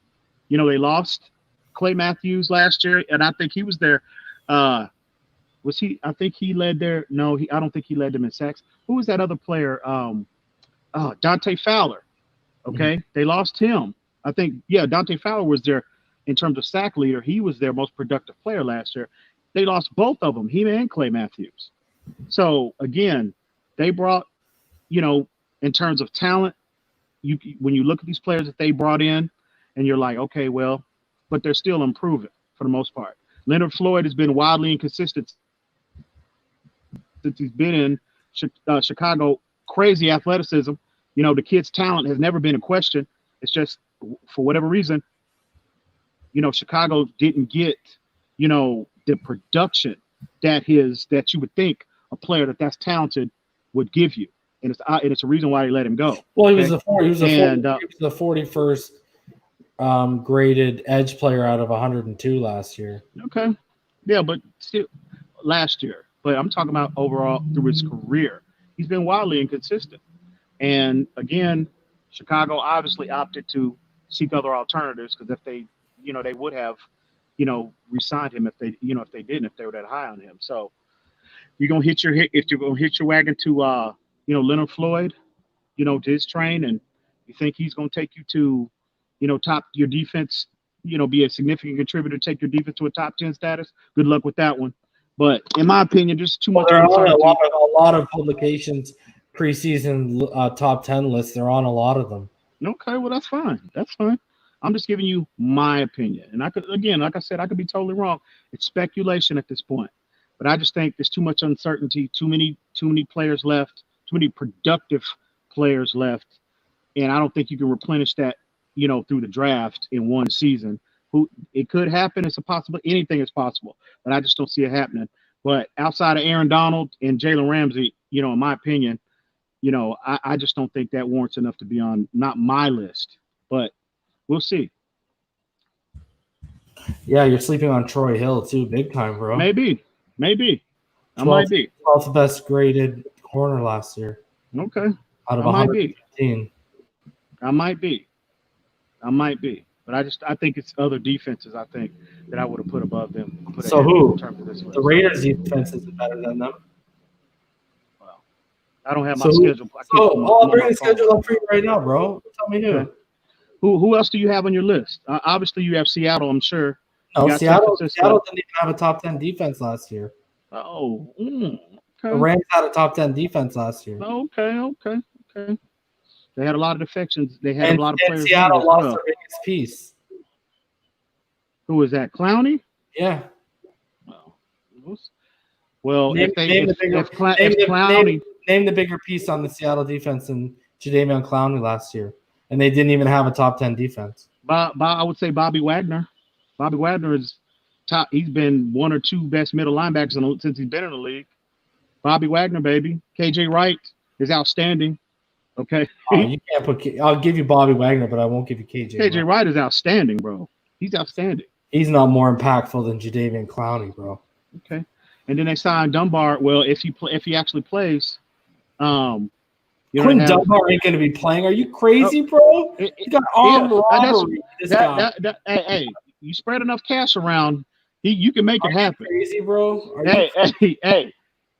they lost Clay Matthews last year, and I think he was there. Was he? I think he led their. No, I don't think he led them in sacks. Who was that other player? Dante Fowler. Okay, They lost him. I think, Dante Fowler was there in terms of sack leader. He was their most productive player last year. They lost both of them, him and Clay Matthews. So again, they brought, in terms of talent, when you look at these players that they brought in, and you're like, okay, well, but they're still improving for the most part. Leonard Floyd has been wildly inconsistent since he's been in Chicago. Crazy athleticism. The kid's talent has never been a question. It's just, for whatever reason, Chicago didn't get, the production that you would think a player that's talented would give you. And it's a reason why they let him go. Well, he was the 41st graded edge player out of 102 last year. Okay. Yeah, but still last year. But I'm talking about overall through his career. He's been wildly inconsistent. And again, Chicago obviously opted to seek other alternatives, because if they, they would have, re-signed him if they were that high on him. So if you're gonna hit your wagon to Leonard Floyd, to his train, and you think he's gonna take you to, top your defense, be a significant contributor, take your defense to a top 10 status, good luck with that one. But in my opinion, just too much. There are a lot of publications preseason top 10 lists. They're on a lot of them. Okay, well, that's fine. That's fine. I'm just giving you my opinion. And I could, again, like I said, I could be totally wrong. It's speculation at this point. But I just think there's too much uncertainty, too many players left, too many productive players left. And I don't think you can replenish that, through the draft in one season. It could happen. It's a possibility. Anything is possible. But I just don't see it happening. But outside of Aaron Donald and Jalen Ramsey, in my opinion, I just don't think that warrants enough to be on not my list. But we'll see. Yeah, you're sleeping on Troy Hill too, big time, bro. Maybe. I might be 12th best graded corner last year. Okay. Out of 115. I might be. But I think it's other defenses. I think that I would have put above them. So who? In terms of this list. The Raiders' defense is better than them. Well, I don't have my schedule. I'll bring the schedule up for you right now, bro. Tell me who. Okay. Who else do you have on your list? Obviously, you have Seattle, I'm sure. No, Seattle didn't even have a top 10 defense last year. Oh, okay. The Rams had a top 10 defense last year. Okay. They had a lot of defections. They had a lot of players. And Seattle lost their biggest piece. Who was that? Clowney? Yeah. Well, name the bigger piece on the Seattle defense than Jadeveon Clowney last year. And they didn't even have a top 10 defense. I would say Bobby Wagner. Bobby Wagner is top. He's been one or two best middle linebackers since he's been in the league. Bobby Wagner, baby. KJ Wright. is outstanding. Okay. You can't put. I'll give you Bobby Wagner, but I won't give you KJ. KJ Wright is outstanding, bro. He's outstanding. He's not more impactful than Jadeveon Clowney, bro. Okay. And then they signed Dunbar. Well, if he actually plays, Quinn Dunbar ain't going to be playing. Are you crazy, bro? He got armed robbery. Hey, you spread enough cash around, you can make it happen. Crazy, bro. Hey.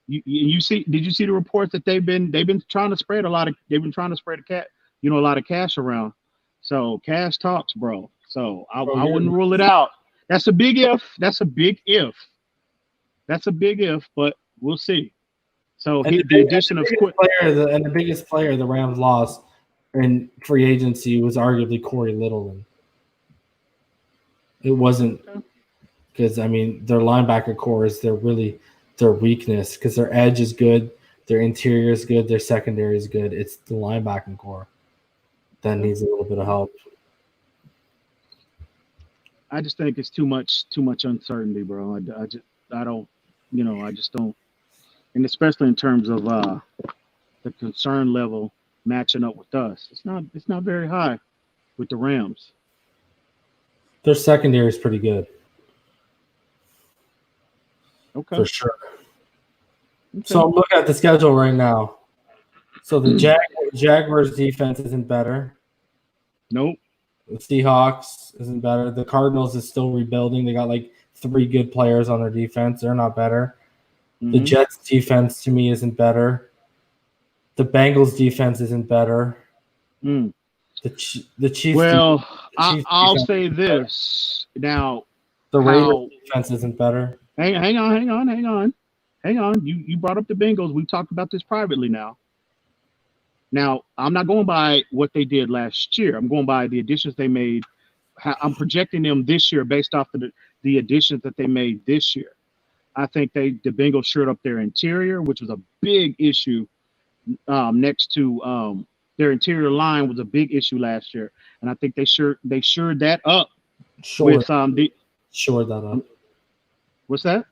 You see? Did you see the reports that they've been trying to spread a lot of? They've been trying to spread a lot of cash around. So cash talks, bro. So I wouldn't rule it out. That's a big if. That's a big if. But we'll see. So the biggest player the Rams lost in free agency was arguably Corey Littleton. It wasn't because their linebacker core is their weakness because their edge is good, their interior is good, their secondary is good. It's the linebacking core that needs a little bit of help. I just think it's too much uncertainty, bro. I just don't, and especially in terms of the concern level matching up with us, it's not very high with the Rams. Their secondary is pretty good. Okay. For sure. Okay. So I'm looking at the schedule right now. So the Jaguars defense isn't better. Nope. The Seahawks isn't better. The Cardinals is still rebuilding. They got like 3 good players on their defense. They're not better. Mm-hmm. The Jets defense to me isn't better. The Bengals defense isn't better. Mm. The Chiefs. Well, I'll say this now. The Raiders defense isn't better. Hang on. You brought up the Bengals. We talked about this privately now. Now, I'm not going by what they did last year. I'm going by the additions they made. I'm projecting them this year based off of the additions that they made this year. I think the Bengals shored up their interior, which was a big issue next to their interior line was a big issue last year. And I think they shored that up with shored that up. What's that?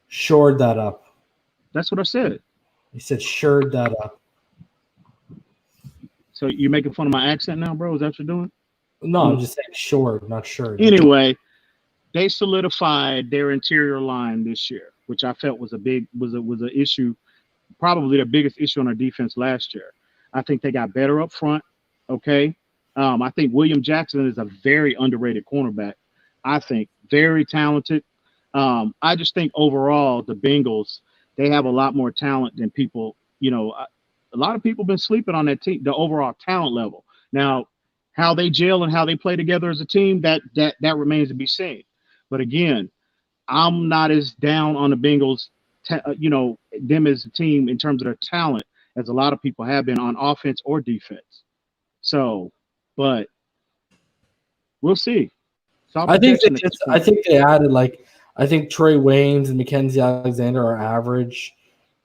Shored that up. That's what I said. You said shored that up. So you're making fun of my accent now, bro? Is that what you're doing? No, I'm just saying shored, not sure. Anyway, they solidified their interior line this year, which I felt was an issue, probably the biggest issue on our defense last year. I think they got better up front. Okay. I think William Jackson is a very underrated cornerback. I think very talented. I just think overall the Bengals, they have a lot more talent than people, a lot of people have been sleeping on that team, the overall talent level. Now, how they gel and how they play together as a team, that remains to be seen. But again, I'm not as down on the Bengals, them as a team in terms of their talent as a lot of people have been on offense or defense. So, but we'll see. I think they added I think Trey Waynes and Mackenzie Alexander are average.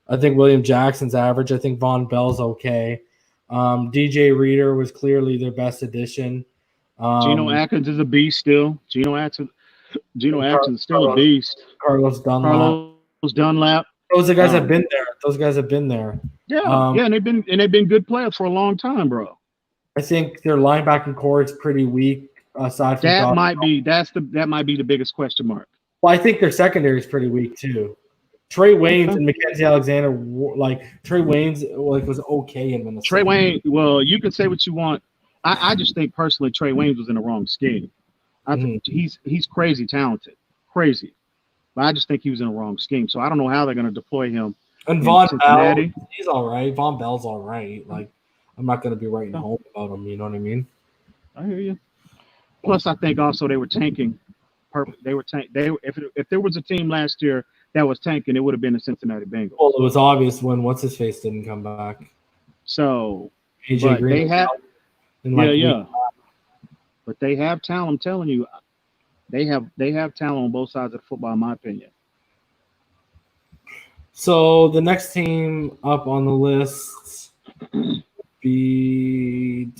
I think William Jackson's average. I think Von Bell's okay. DJ Reader was clearly their best addition. Geno Atkins is a beast still. Geno Atkins is still a beast. Carlos Dunlap. Those guys have been there. Yeah, and they've been good players for a long time, bro. I think their linebacking core is pretty weak. Aside from that might be the biggest question mark. Well, I think their secondary is pretty weak too. Trey Waynes and Mackenzie Alexander, Trey Waynes was okay in Minnesota. Trey Wayne, well, you can say what you want. I just think personally Trey Waynes was in the wrong scheme. I think he's crazy talented, crazy, but I just think he was in the wrong scheme. So I don't know how they're going to deploy him. And Von Bell, he's all right. Von Bell's all right. I'm not going to be writing home about him. You know what I mean? I hear you. Plus, I think also they were tanking. If there was a team last year that was tanking, it would have been the Cincinnati Bengals. Well, it was obvious when what's his face didn't come back. So, AJ Green, they have, but they have talent. I'm telling you, they have talent on both sides of the football, in my opinion. So the next team up on the list would be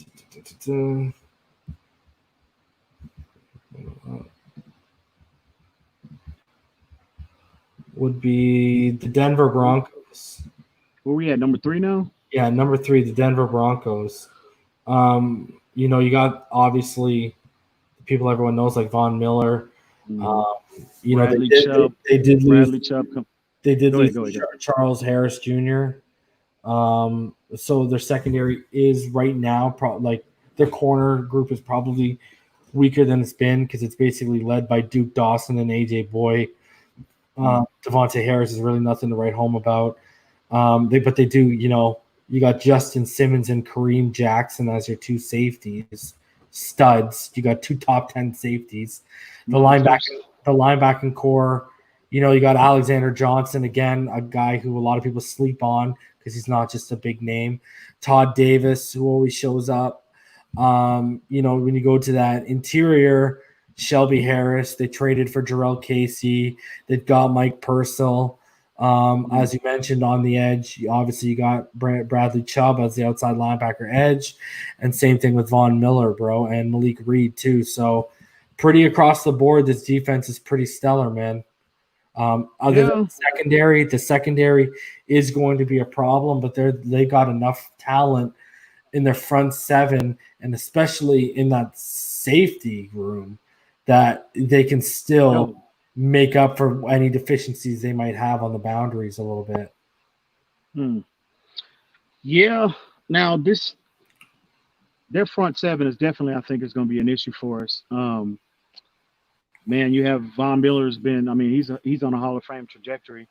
the Denver Broncos. Where we at? Number 3 now? Yeah, number 3, the Denver Broncos. You got obviously the people everyone knows like Von Miller. Bradley Chubb. They did lose. Bradley Chubb. They did lose Go ahead. Charles Harris Jr. So their secondary is right now their corner group is probably weaker than it's been because it's basically led by Duke Dawson and AJ Boy. Devontae Harris is really nothing to write home about. But they do, you got Justin Simmons and Kareem Jackson as your 2 safeties, studs. You got 2 top 10 safeties. The linebacking core, you got Alexander Johnson, again, a guy who a lot of people sleep on because he's not just a big name. Todd Davis, who always shows up. When you go to that interior, Shelby Harris, they traded for Jarrell Casey. They've got Mike Purcell. As you mentioned, on the edge, obviously you got Bradley Chubb as the outside linebacker edge, and same thing with Von Miller, bro, and Malik Reed too. So pretty across the board, this defense is pretty stellar, man. Other than the secondary is going to be a problem, but they got enough talent in their front 7 and especially in that safety room that they can still make up for any deficiencies they might have on the boundaries a little bit. Yeah. Now their front 7 is definitely, I think, is going to be an issue for us. Man, you have Von Miller's he's on a Hall of Fame trajectory.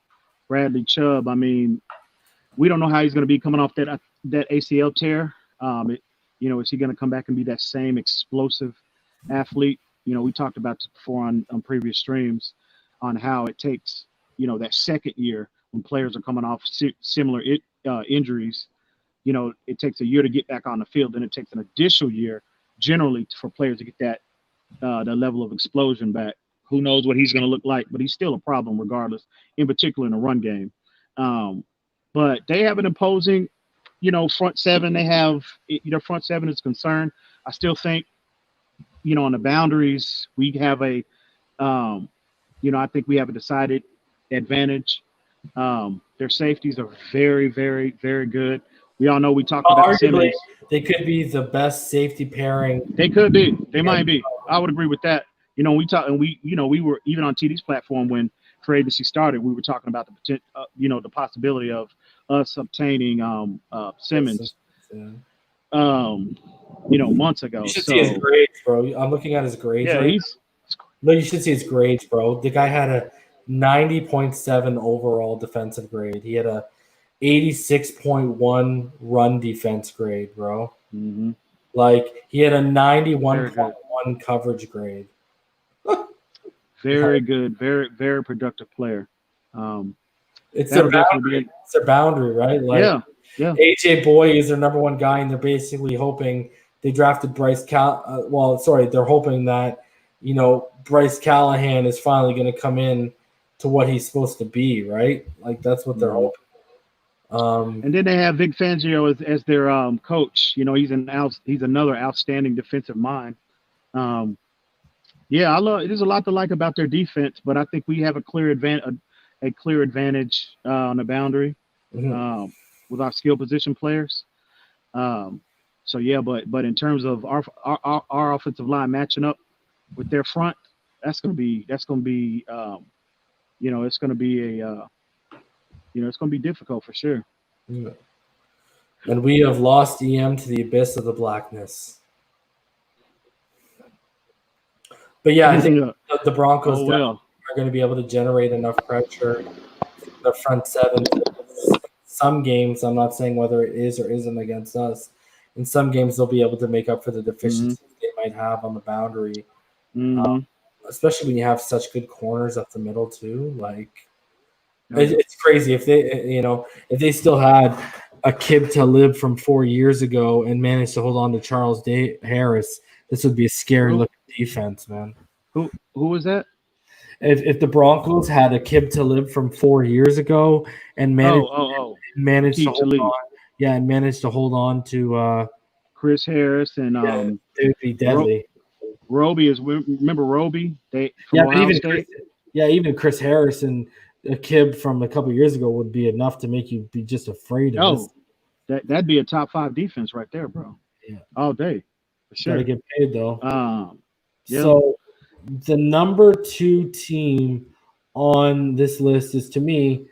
Bradley Chubb, we don't know how he's going to be coming off that ACL tear. Is he going to come back and be that same explosive athlete? We talked about this before on previous streams on how it takes, that second year when players are coming off similar injuries. It takes a year to get back on the field, and it takes an additional year generally for players to get that level of explosion back. Who knows what he's going to look like, but he's still a problem regardless, in particular in the run game. But they have an imposing, front 7. They have, front 7 is concerned. I still think, on the boundaries, we have I think we have a decided advantage. Their safeties are very, very, very good. We all know we talked about Simmons. They could be the best safety pairing. They could be. They might be. I would agree with that. We talk, and we were even on TD's platform when free agency started. We were talking about the potential, the possibility of us obtaining Simmons. Months ago. You should see his grades, bro. I'm looking at his grades. Yeah, you should see his grades, bro. The guy had a 90.7 overall defensive grade. He had a 86.1 run defense grade, bro. Mm-hmm. He had a 91.1 coverage grade. Very good, very, very productive player. It's their boundary, right? Yeah. AJ Boy is their number 1 guy, and they're basically hoping they drafted Bryce they're hoping that, Bryce Callahan is finally going to come in to what he's supposed to be, right? That's what they're hoping. And then they have Vic Fangio as their coach. He's another outstanding defensive mind. There's a lot to like about their defense, but I think we have a clear advantage on the boundary with our skill position players. But in terms of our offensive line matching up with their front, it's going to be difficult for sure. Yeah. And we have lost EM to the abyss of the blackness. But yeah, I think the Broncos are going to be able to generate enough pressure. The front 7, some games, I'm not saying whether it is or isn't against us. In some games, they'll be able to make up for the deficiencies they might have on the boundary. Especially when you have such good corners up the middle too. It's crazy if they still had a Kib to live from 4 years ago and managed to hold on to Charles Harris. This would be a scary looking defense, man. Who was that? If the Broncos had a Kib to live from 4 years ago and managed to hold on to Chris Harris and it would be deadly. Remember Roby? Even Chris Harris and a Kib from a couple years ago would be enough to make you be just afraid of this. That'd be a top 5 defense right there, bro. Yeah. All day. For sure. Gotta get paid though. Yeah. So the number 2 team on this list is, to me,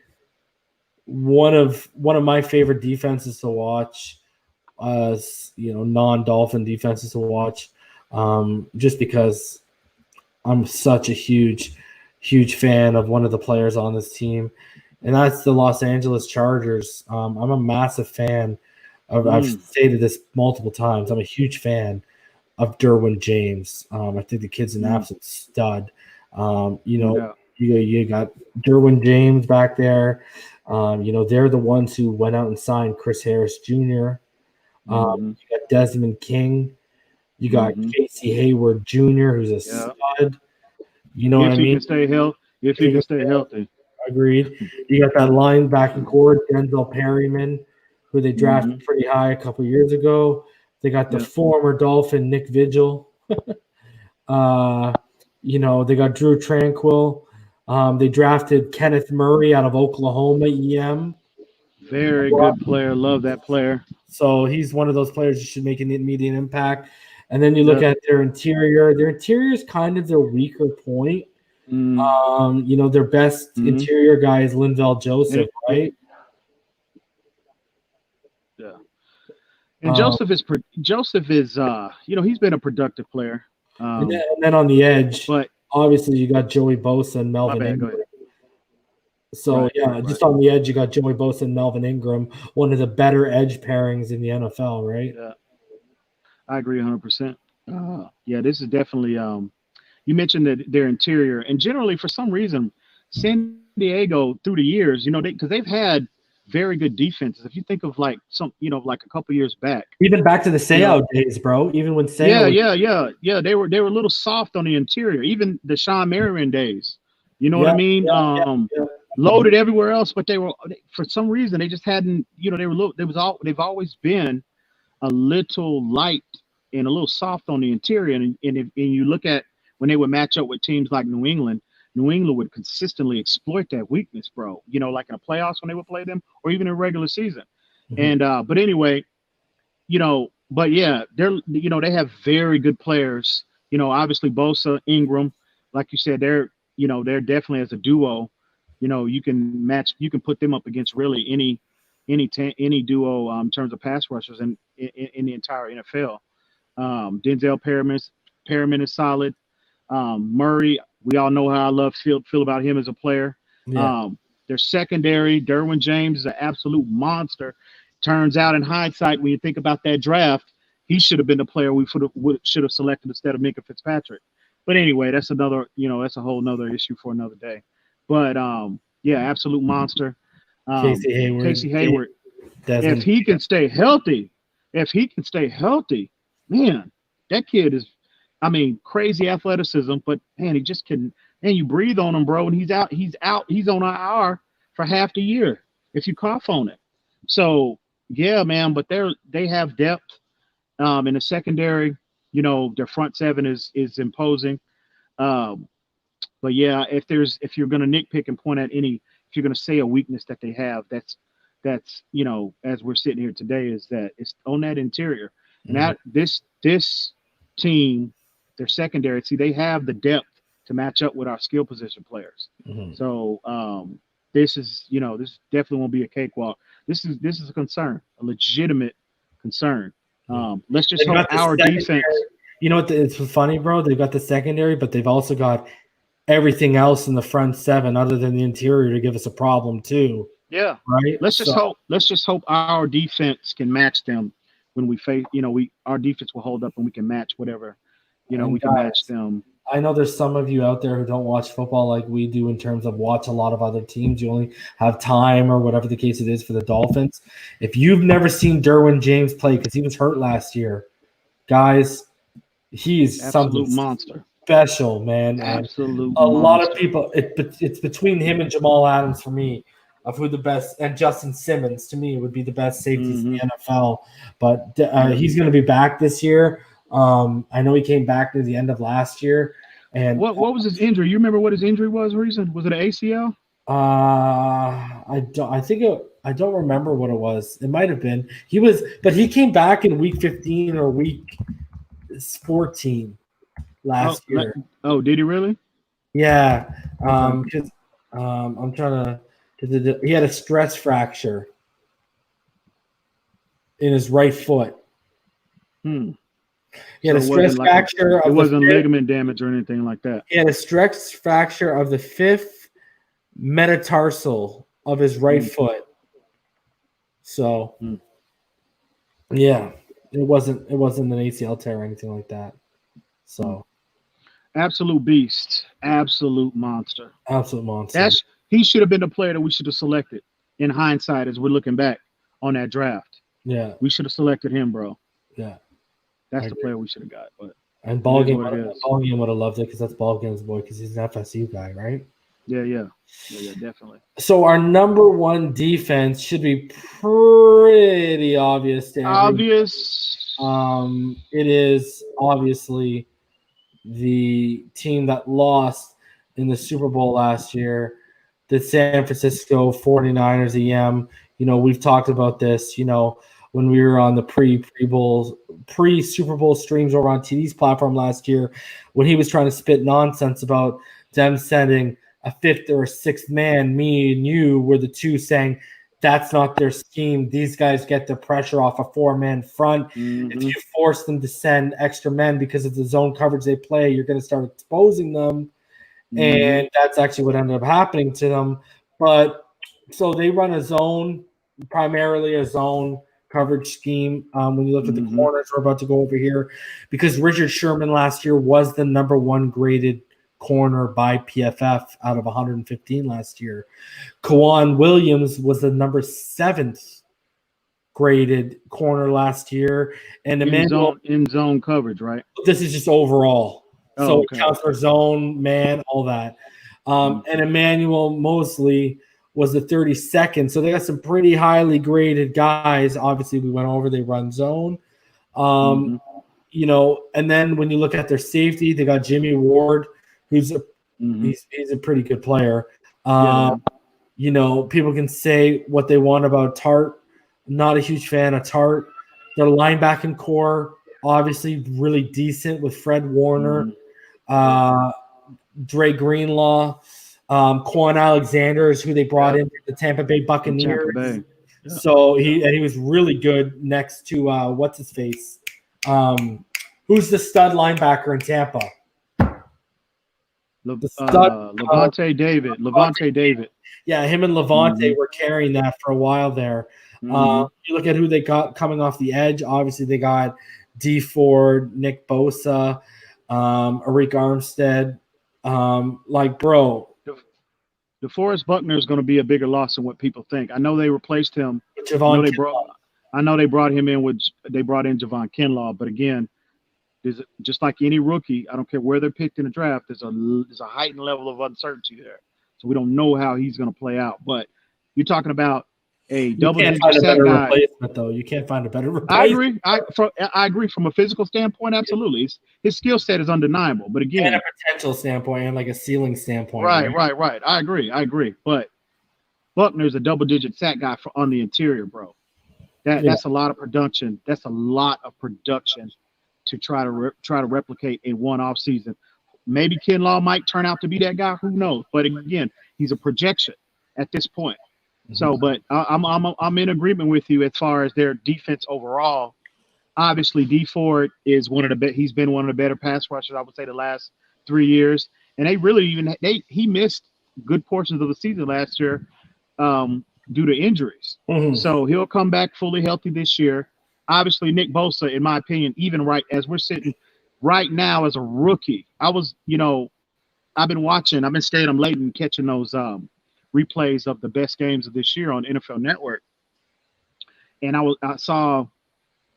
one of my favorite defenses to watch. Non-Dolphin defenses to watch. Just because I'm such a huge fan of one of the players on this team, and that's the Los Angeles Chargers. I'm a massive fan of. I've stated this multiple times. I'm a huge fan of Derwin James. I think the kid's an absolute stud. You got Derwin James back there. They're the ones who went out and signed Chris Harris Jr. You got Desmond King. You got Casey Hayward Jr., who's a stud. You know what I mean? If he can stay healthy. Agreed. You got that linebacking core, Denzel Perryman, who they drafted pretty high a couple years ago. They got the former Dolphin Nick Vigil. They got Drew Tranquil. They drafted Kenneth Murray out of Oklahoma, EM. Very good player. Love that player. So he's one of those players who should make an immediate impact. And then you look at their interior. Their interior is kind of their weaker point. Their best interior guy is Linval Joseph, right? Yeah. And Joseph is he's been a productive player. And then on the edge, but obviously you got Joey Bosa and Melvin Ingram. So just on the edge, you got Joey Bosa and Melvin Ingram, one of the better edge pairings in the NFL, right? Yeah, I agree 100%. This is definitely. You mentioned that their interior, and generally for some reason, San Diego through the years, because they've had very good defenses. If you think of like a couple years back, even back to the Seau days, bro. Even when Seau, they were a little soft on the interior. Even the Sean Marion days, you know what I mean? Loaded everywhere else, but they were, for some reason, they just hadn't. They've always been a little light and a little soft on the interior. And you look at when they would match up with teams like New England would consistently exploit that weakness, bro. Like in the playoffs when they would play them, or even in regular season. And but anyway, they have very good players. Obviously Bosa, Ingram, like you said, they're definitely as a duo. You can put them up against really any duo in terms of pass rushers in the entire NFL. Denzel Perryman is solid. Murray, we all know how I feel about him as a player. Their secondary, Derwin James is an absolute monster. Turns out in hindsight, when you think about that draft, he should have been the player we should have selected instead of Minka Fitzpatrick. But anyway, that's another, that's a whole nother issue for another day. But absolute monster. Casey Hayward. If he can stay healthy, man, that kid is, crazy athleticism, but man, he just can, and you breathe on him, bro, and he's on IR for half the year if you cough on it. So yeah, man, but they have depth in the secondary. Their front seven is imposing. But yeah, if you're gonna nitpick and point at if you're gonna say a weakness that they have, that's as we're sitting here today, is that it's on that interior. And that this team, their secondary, they have the depth to match up with our skill position players. So this definitely won't be a cakewalk. This is a concern, a legitimate concern. Let's just hope our defense. You know what? It's funny, bro. They've got the secondary, but they've also got everything else in the front seven other than the interior to give us a problem too. Yeah. Right. Let's just hope our defense can match them when we face. Our defense will hold up and we can match whatever. We can match them. I know there's some of you out there who don't watch football like we do in terms of watch a lot of other teams. You only have time or whatever the case it is for the Dolphins. If you've never seen Derwin James play, because he was hurt last year, guys, he's absolute something monster. Special, man. Absolute a lot of people, it's between him and Jamal Adams for me of who the best, and Justin Simmons to me would be the best safeties in the NFL. But he's going to be back this year. I know he came back near the end of last year. And what was his injury? You remember what his injury was? Reason was it an ACL? I don't remember what it was. It might have been. But he came back in week 15 or week 14 last year. Oh, did he really? Yeah. Because I'm trying to. He had a stress fracture in his right foot. He had a stress fracture. It wasn't ligament damage or anything like that. He had a stress fracture of the 5th metatarsal of his right foot. So, yeah, it wasn't an ACL tear or anything like that. So, absolute beast, absolute monster. He should have been the player that we should have selected in hindsight as we're looking back on that draft. Yeah. We should have selected him, bro. Yeah. That's the player we should have got. But Ballgame would have loved it because that's Ballgame's boy because he's an FSU guy, right? Yeah, definitely. So our number one defense should be pretty obvious. Obvious. It is obviously the team that lost in the Super Bowl last year, the San Francisco 49ers EM. We've talked about this, when we were on the pre-Super Bowl streams over on TD's platform last year, when he was trying to spit nonsense about them sending a 5th or a 6th man, me and you were the two saying that's not their scheme. These guys get the pressure off a 4-man front. If you force them to send extra men because of the zone coverage they play, you're going to start exposing them. And that's actually what ended up happening to them. But so they run primarily a zone coverage scheme. When you look at the corners we're about to go over here, because Richard Sherman last year was the number 1 graded corner by PFF out of 115 last year. Kwan Williams was the number 7th graded corner last year. And in zone coverage, right? This is just overall. So it counts for zone, man, all that. And Emmanuel Mosley was the 32nd. So they got some pretty highly graded guys. Obviously, we went over, they run zone. And then when you look at their safety, they got Jimmy Ward, who's he's a pretty good player. People can say what they want about Tart. I'm not a huge fan of Tart. Their linebacking core, obviously, really decent with Fred Warner, Dre Greenlaw, Quan Alexander is who they brought in the Tampa Bay Buccaneers. Yeah. So he was really good next to what's his face, who's the stud linebacker in Tampa. Levante David. Yeah, him and Levante were carrying that for a while there. You look at who they got coming off the edge. Obviously, they got D Ford, Nick Bosa, Arik Armstead. DeForest Buckner is going to be a bigger loss than what people think. I know they replaced him. I know they brought him in they brought in Javon Kinlaw, but again, just like any rookie, I don't care where they're picked in the draft, there's a heightened level of uncertainty there. So we don't know how he's going to play out. But you're talking about a double-digit sack guy. Replacement, though. You can't find a better replacement. I agree from a physical standpoint. Absolutely, his skill set is undeniable. But again, and a potential standpoint and like a ceiling standpoint. Right. I agree. But Buckner's a double-digit sack guy on the interior, bro. That's a lot of production. That's a lot of production to try to replicate in one off season. Maybe Kinlaw might turn out to be that guy. Who knows? But again, he's a projection at this point. So, but I'm in agreement with you as far as their defense overall. Obviously, D Ford is he's been one of the better pass rushers, I would say, the last 3 years. And he missed good portions of the season last year due to injuries. So he'll come back fully healthy this year. Obviously, Nick Bosa, in my opinion, even right as we're sitting right now as a rookie, I've been staying up late and catching those replays of the best games of this year on NFL Network. And I saw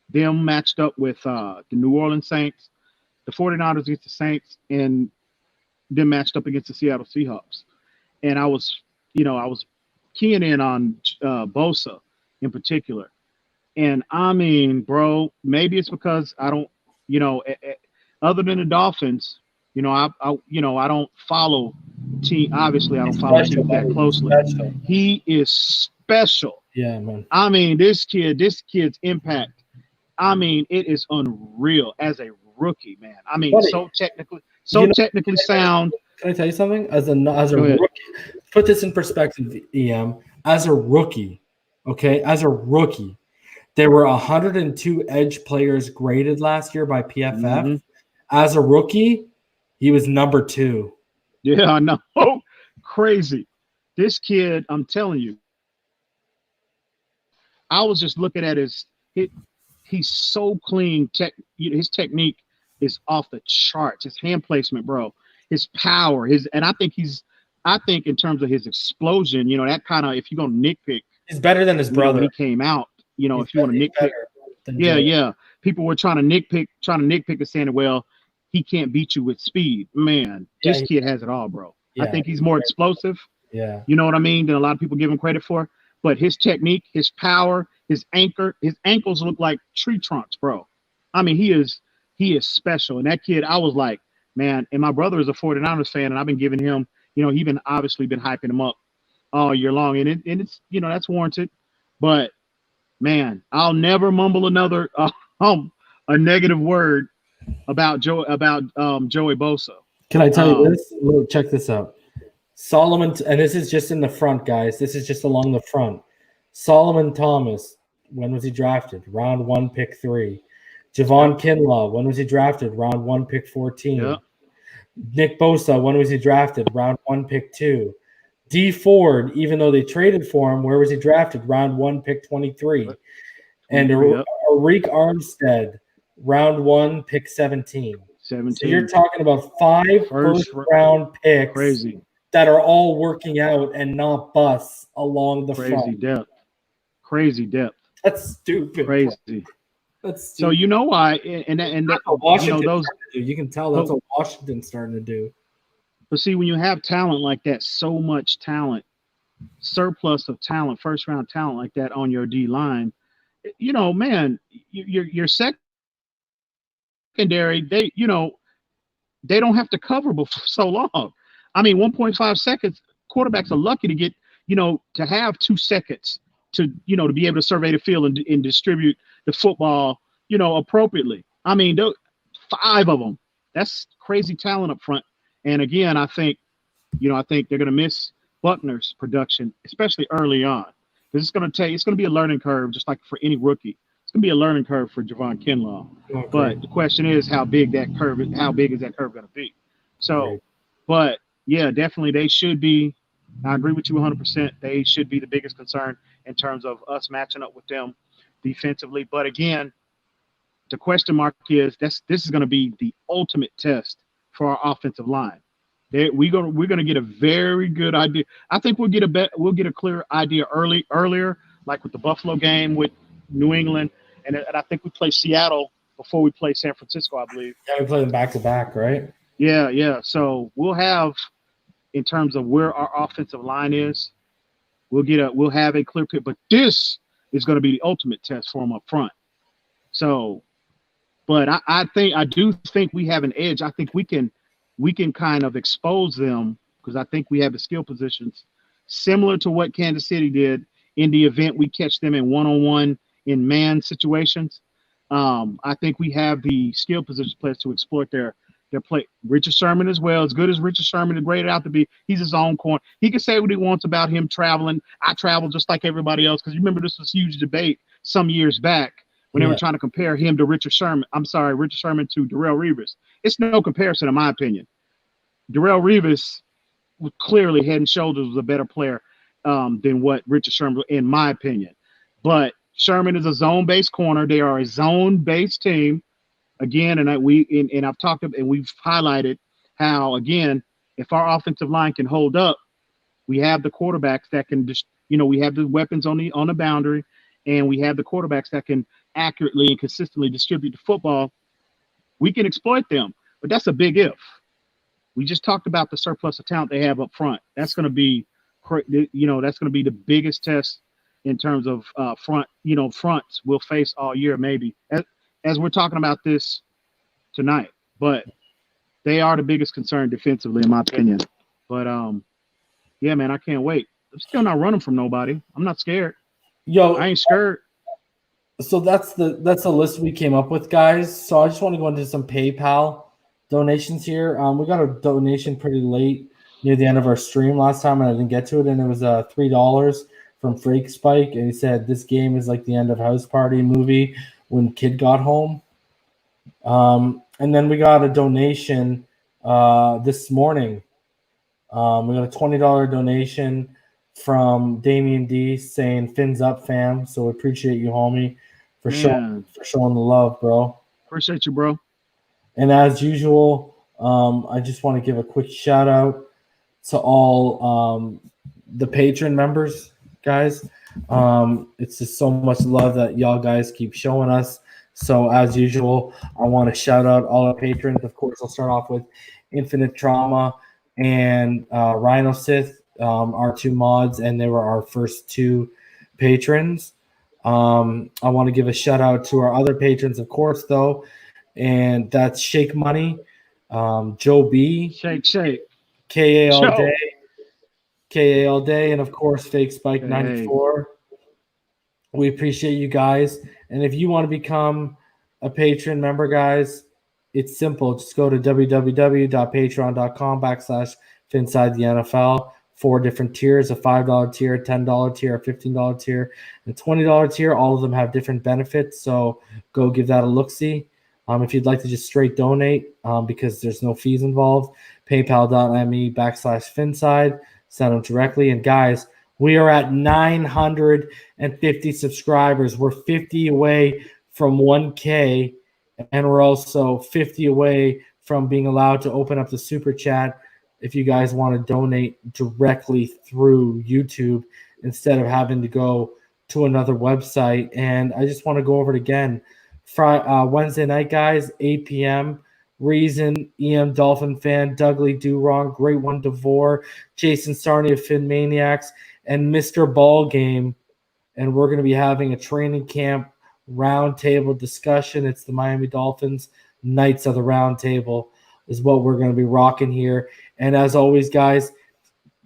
them matched up with the New Orleans Saints, the 49ers against the Saints, and them matched up against the Seattle Seahawks. And I was keying in on Bosa in particular. And I mean, bro, maybe it's because I don't, other than the Dolphins, I don't follow team. Obviously, I don't follow teams that closely. He is special. Yeah, man. I mean, this kid's impact. I mean, it is unreal as a rookie, man. I mean, so technically sound. Can I tell you something? As a rookie, put this in perspective, EM. As a rookie, there were 102 edge players graded last year by PFF. Mm-hmm. As a rookie, he was number 2. Yeah, I know. Crazy. This kid, I'm telling you. I was just looking at he's so clean. His technique is off the charts. His hand placement, bro. His power, and I think in terms of his explosion, that kind of, if you're gonna nitpick, he's better than his brother. When he came out, if you want to nitpick, yeah. People were trying to nitpick and saying, well, he can't beat you with speed. Man, this kid has it all, bro. Yeah. I think he's more explosive. Yeah. You know what I mean? Than a lot of people give him credit for. But his technique, his power, his ankles look like tree trunks, bro. I mean, he is special. And that kid, I was like, man, and my brother is a 49ers fan, and I've been giving him, he's been hyping him up all year long. And it's that's warranted. But man, I'll never mumble another a negative word about Joey Bosa. Can I tell you this? Check this out. Solomon, and this is just in the front, guys. This is just along the front. Solomon Thomas, when was he drafted? Round 1, pick 3. Javon Kinlaw, when was he drafted? Round 1, pick 14. Yep. Nick Bosa, when was he drafted? Round 1, pick 2. D Ford, even though they traded for him, where was he drafted? Round 1, pick 23. And Arik Armstead, round 1, pick 17. So you're talking about 5 first-round picks that are all working out and not busts along the front. Crazy depth. That's stupid. Crazy. That's stupid. So you know why? And those you can tell that's what Washington's starting to do. But see, when you have talent like that, so much talent, surplus of talent, first-round talent like that on your D line, man, your secondary, they don't have to cover for so long. I mean, 1.5 seconds, quarterbacks are lucky to get, to have 2 seconds to be able to survey the field and distribute the football, appropriately. I mean, 5 of them. That's crazy talent up front. And again, I think they're going to miss Buckner's production, especially early on, because it's going to be a learning curve, just like for any rookie. It's going to be a learning curve for Javon Kinlaw. Okay. But the question is, how big is that curve going to be? So, but yeah, definitely they should be. I agree with you 100%. They should be the biggest concern in terms of us matching up with them defensively. But again, the question mark is this is going to be the ultimate test for our offensive line. We're going to get a very good idea. I think we'll get a clear idea earlier, like with the Buffalo game with New England, and I think we play Seattle before we play San Francisco, I believe. Yeah, we play them back to back, right? Yeah. So we'll have, in terms of where our offensive line is, we'll have a clear picture. But this is going to be the ultimate test for them up front. So, but I do think we have an edge. I think we can kind of expose them because I think we have the skill positions similar to what Kansas City did in the event we catch them in one-on-one in man situations. I think we have the skill position players to exploit their play. Richard Sherman as well. As good as Richard Sherman is graded out to be, he's his own corner. He can say what he wants about him traveling. I travel just like everybody else, because you remember this was a huge debate some years back when they were trying to compare him to Richard Sherman to Darrelle Revis. It's no comparison, in my opinion. Darrelle Revis was clearly head and shoulders was a better player than what Richard Sherman was, in my opinion. But Sherman is a zone-based corner. They are a zone-based team. Again, and I've talked and we've highlighted how, again, if our offensive line can hold up, we have the quarterbacks that can just, we have the weapons on the boundary, and we have the quarterbacks that can accurately and consistently distribute the football. We can exploit them, but that's a big if. We just talked about the surplus of talent they have up front. That's going to be, that's going to be the biggest test in terms of fronts we'll face all year, maybe, as we're talking about this tonight. But they are the biggest concern defensively, in my opinion. But yeah, man, I can't wait. I'm still not running from nobody. I'm not scared. Yo, I ain't scared. So that's the list we came up with, guys. So I just want to go into some PayPal donations here. We got a donation pretty late near the end of our stream last time, and I didn't get to it. And it was $3 from Freak Spike, and he said this game is like the end of House Party movie when Kid got home. And then we got a donation this morning. We got a $20 donation from Damien D saying "Fins up, fam." So we appreciate you, homie, for showing the love, bro. Appreciate you, bro. And as usual, I just want to give a quick shout out to all the patron members, guys. It's just so much love that y'all guys keep showing us. So as usual, I want to shout out all our patrons. Of course, I'll start off with Infinite Trauma and Rhino Sith, our two mods, and they were our first two patrons. I want to give a shout out to our other patrons, of course, though, and that's Shake Money, Joe B, Shake, KA all day, and of course Fake Spike 94. We appreciate you guys, and if you want to become a patron member, guys, it's simple. Just go to www.patreon.com/Phinside the NFL. 4 different tiers: a $5 tier, $10 tier, a $15 tier, and a $20 tier. All of them have different benefits, so go give that a look-see. If you'd like to just straight donate, because there's no fees involved, paypal.me/Phinside. Send them directly. And guys, we are at 950 subscribers. We're 50 away from 1K, and we're also 50 away from being allowed to open up the super chat if you guys want to donate directly through YouTube instead of having to go to another website. And I just want to go over it again. Wednesday night, guys, 8 p.m. Reason, EMdolphinfan, Dougley Do Wrong, Great One DeVore, Jason Sarney of Fin Maniacs, and Mr. Ball Game. And we're going to be having a training camp roundtable discussion. It's the Miami Dolphins Knights of the Roundtable is what we're going to be rocking here. And as always, guys,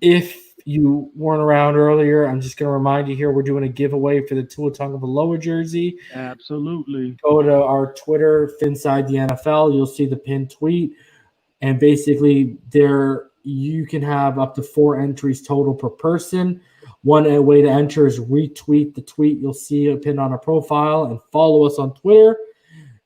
if you weren't around earlier, I'm just going to remind you here, we're doing a giveaway for the Tua Tagovailoa jersey. Absolutely. Go to our Twitter, Phinside the NFL. You'll see the pinned tweet. And basically, there you can have up to 4 entries total per person. One way to enter is retweet the tweet you'll see pinned on our profile and follow us on Twitter.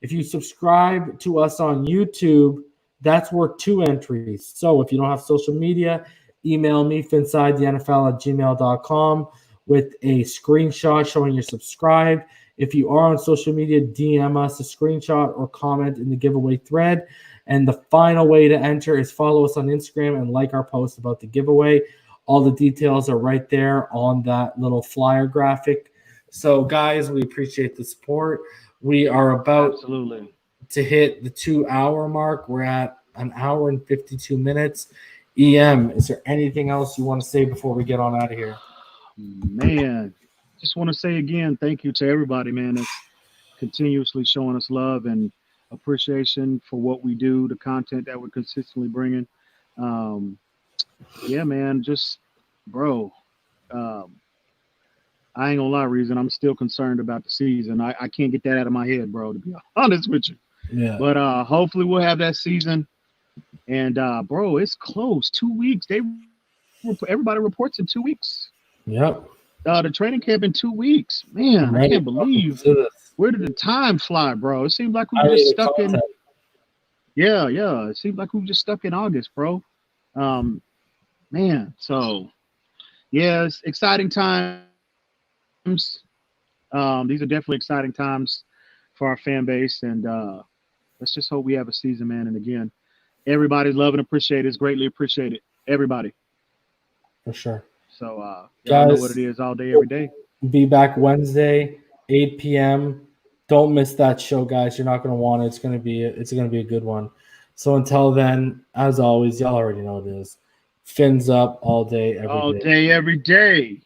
If you subscribe to us on YouTube, that's worth 2 entries. So if you don't have social media, email me, finsidethenfl@gmail.com, with a screenshot showing you're subscribed. If you are on social media, DM us a screenshot or comment in the giveaway thread. And the final way to enter is follow us on Instagram and like our post about the giveaway. All the details are right there on that little flyer graphic. So, guys, we appreciate the support. We are about to hit the 2-hour mark. We're at 1 hour and 52 minutes. EM, is there anything else you want to say before we get on out of here? Man, just want to say again, thank you to everybody, man, that's continuously showing us love and appreciation for what we do, the content that we're consistently bringing. Yeah, man, just, bro, I ain't gonna lie, Reason, I'm still concerned about the season. I can't get that out of my head, bro, to be honest with you. Yeah. But hopefully we'll have that season. And, bro, it's close. 2 weeks. Everybody reports in 2 weeks. Yep. The training camp in 2 weeks. Man, I can't believe where did the time fly, bro? It seemed like we were just stuck in. Yeah. It seemed like we were just stuck in August, bro. Man, so yeah, it's exciting times. These are definitely exciting times for our fan base, and let's just hope we have a season, man. And again, everybody's love and appreciate it. It's greatly appreciated. Everybody. For sure. So y'all know what it is all day, every day. Be back Wednesday, 8 p.m. Don't miss that show, guys. You're not going to want it. It's going to be a good one. So until then, as always, y'all already know what it is. Fins up all day, every day. All day, every day.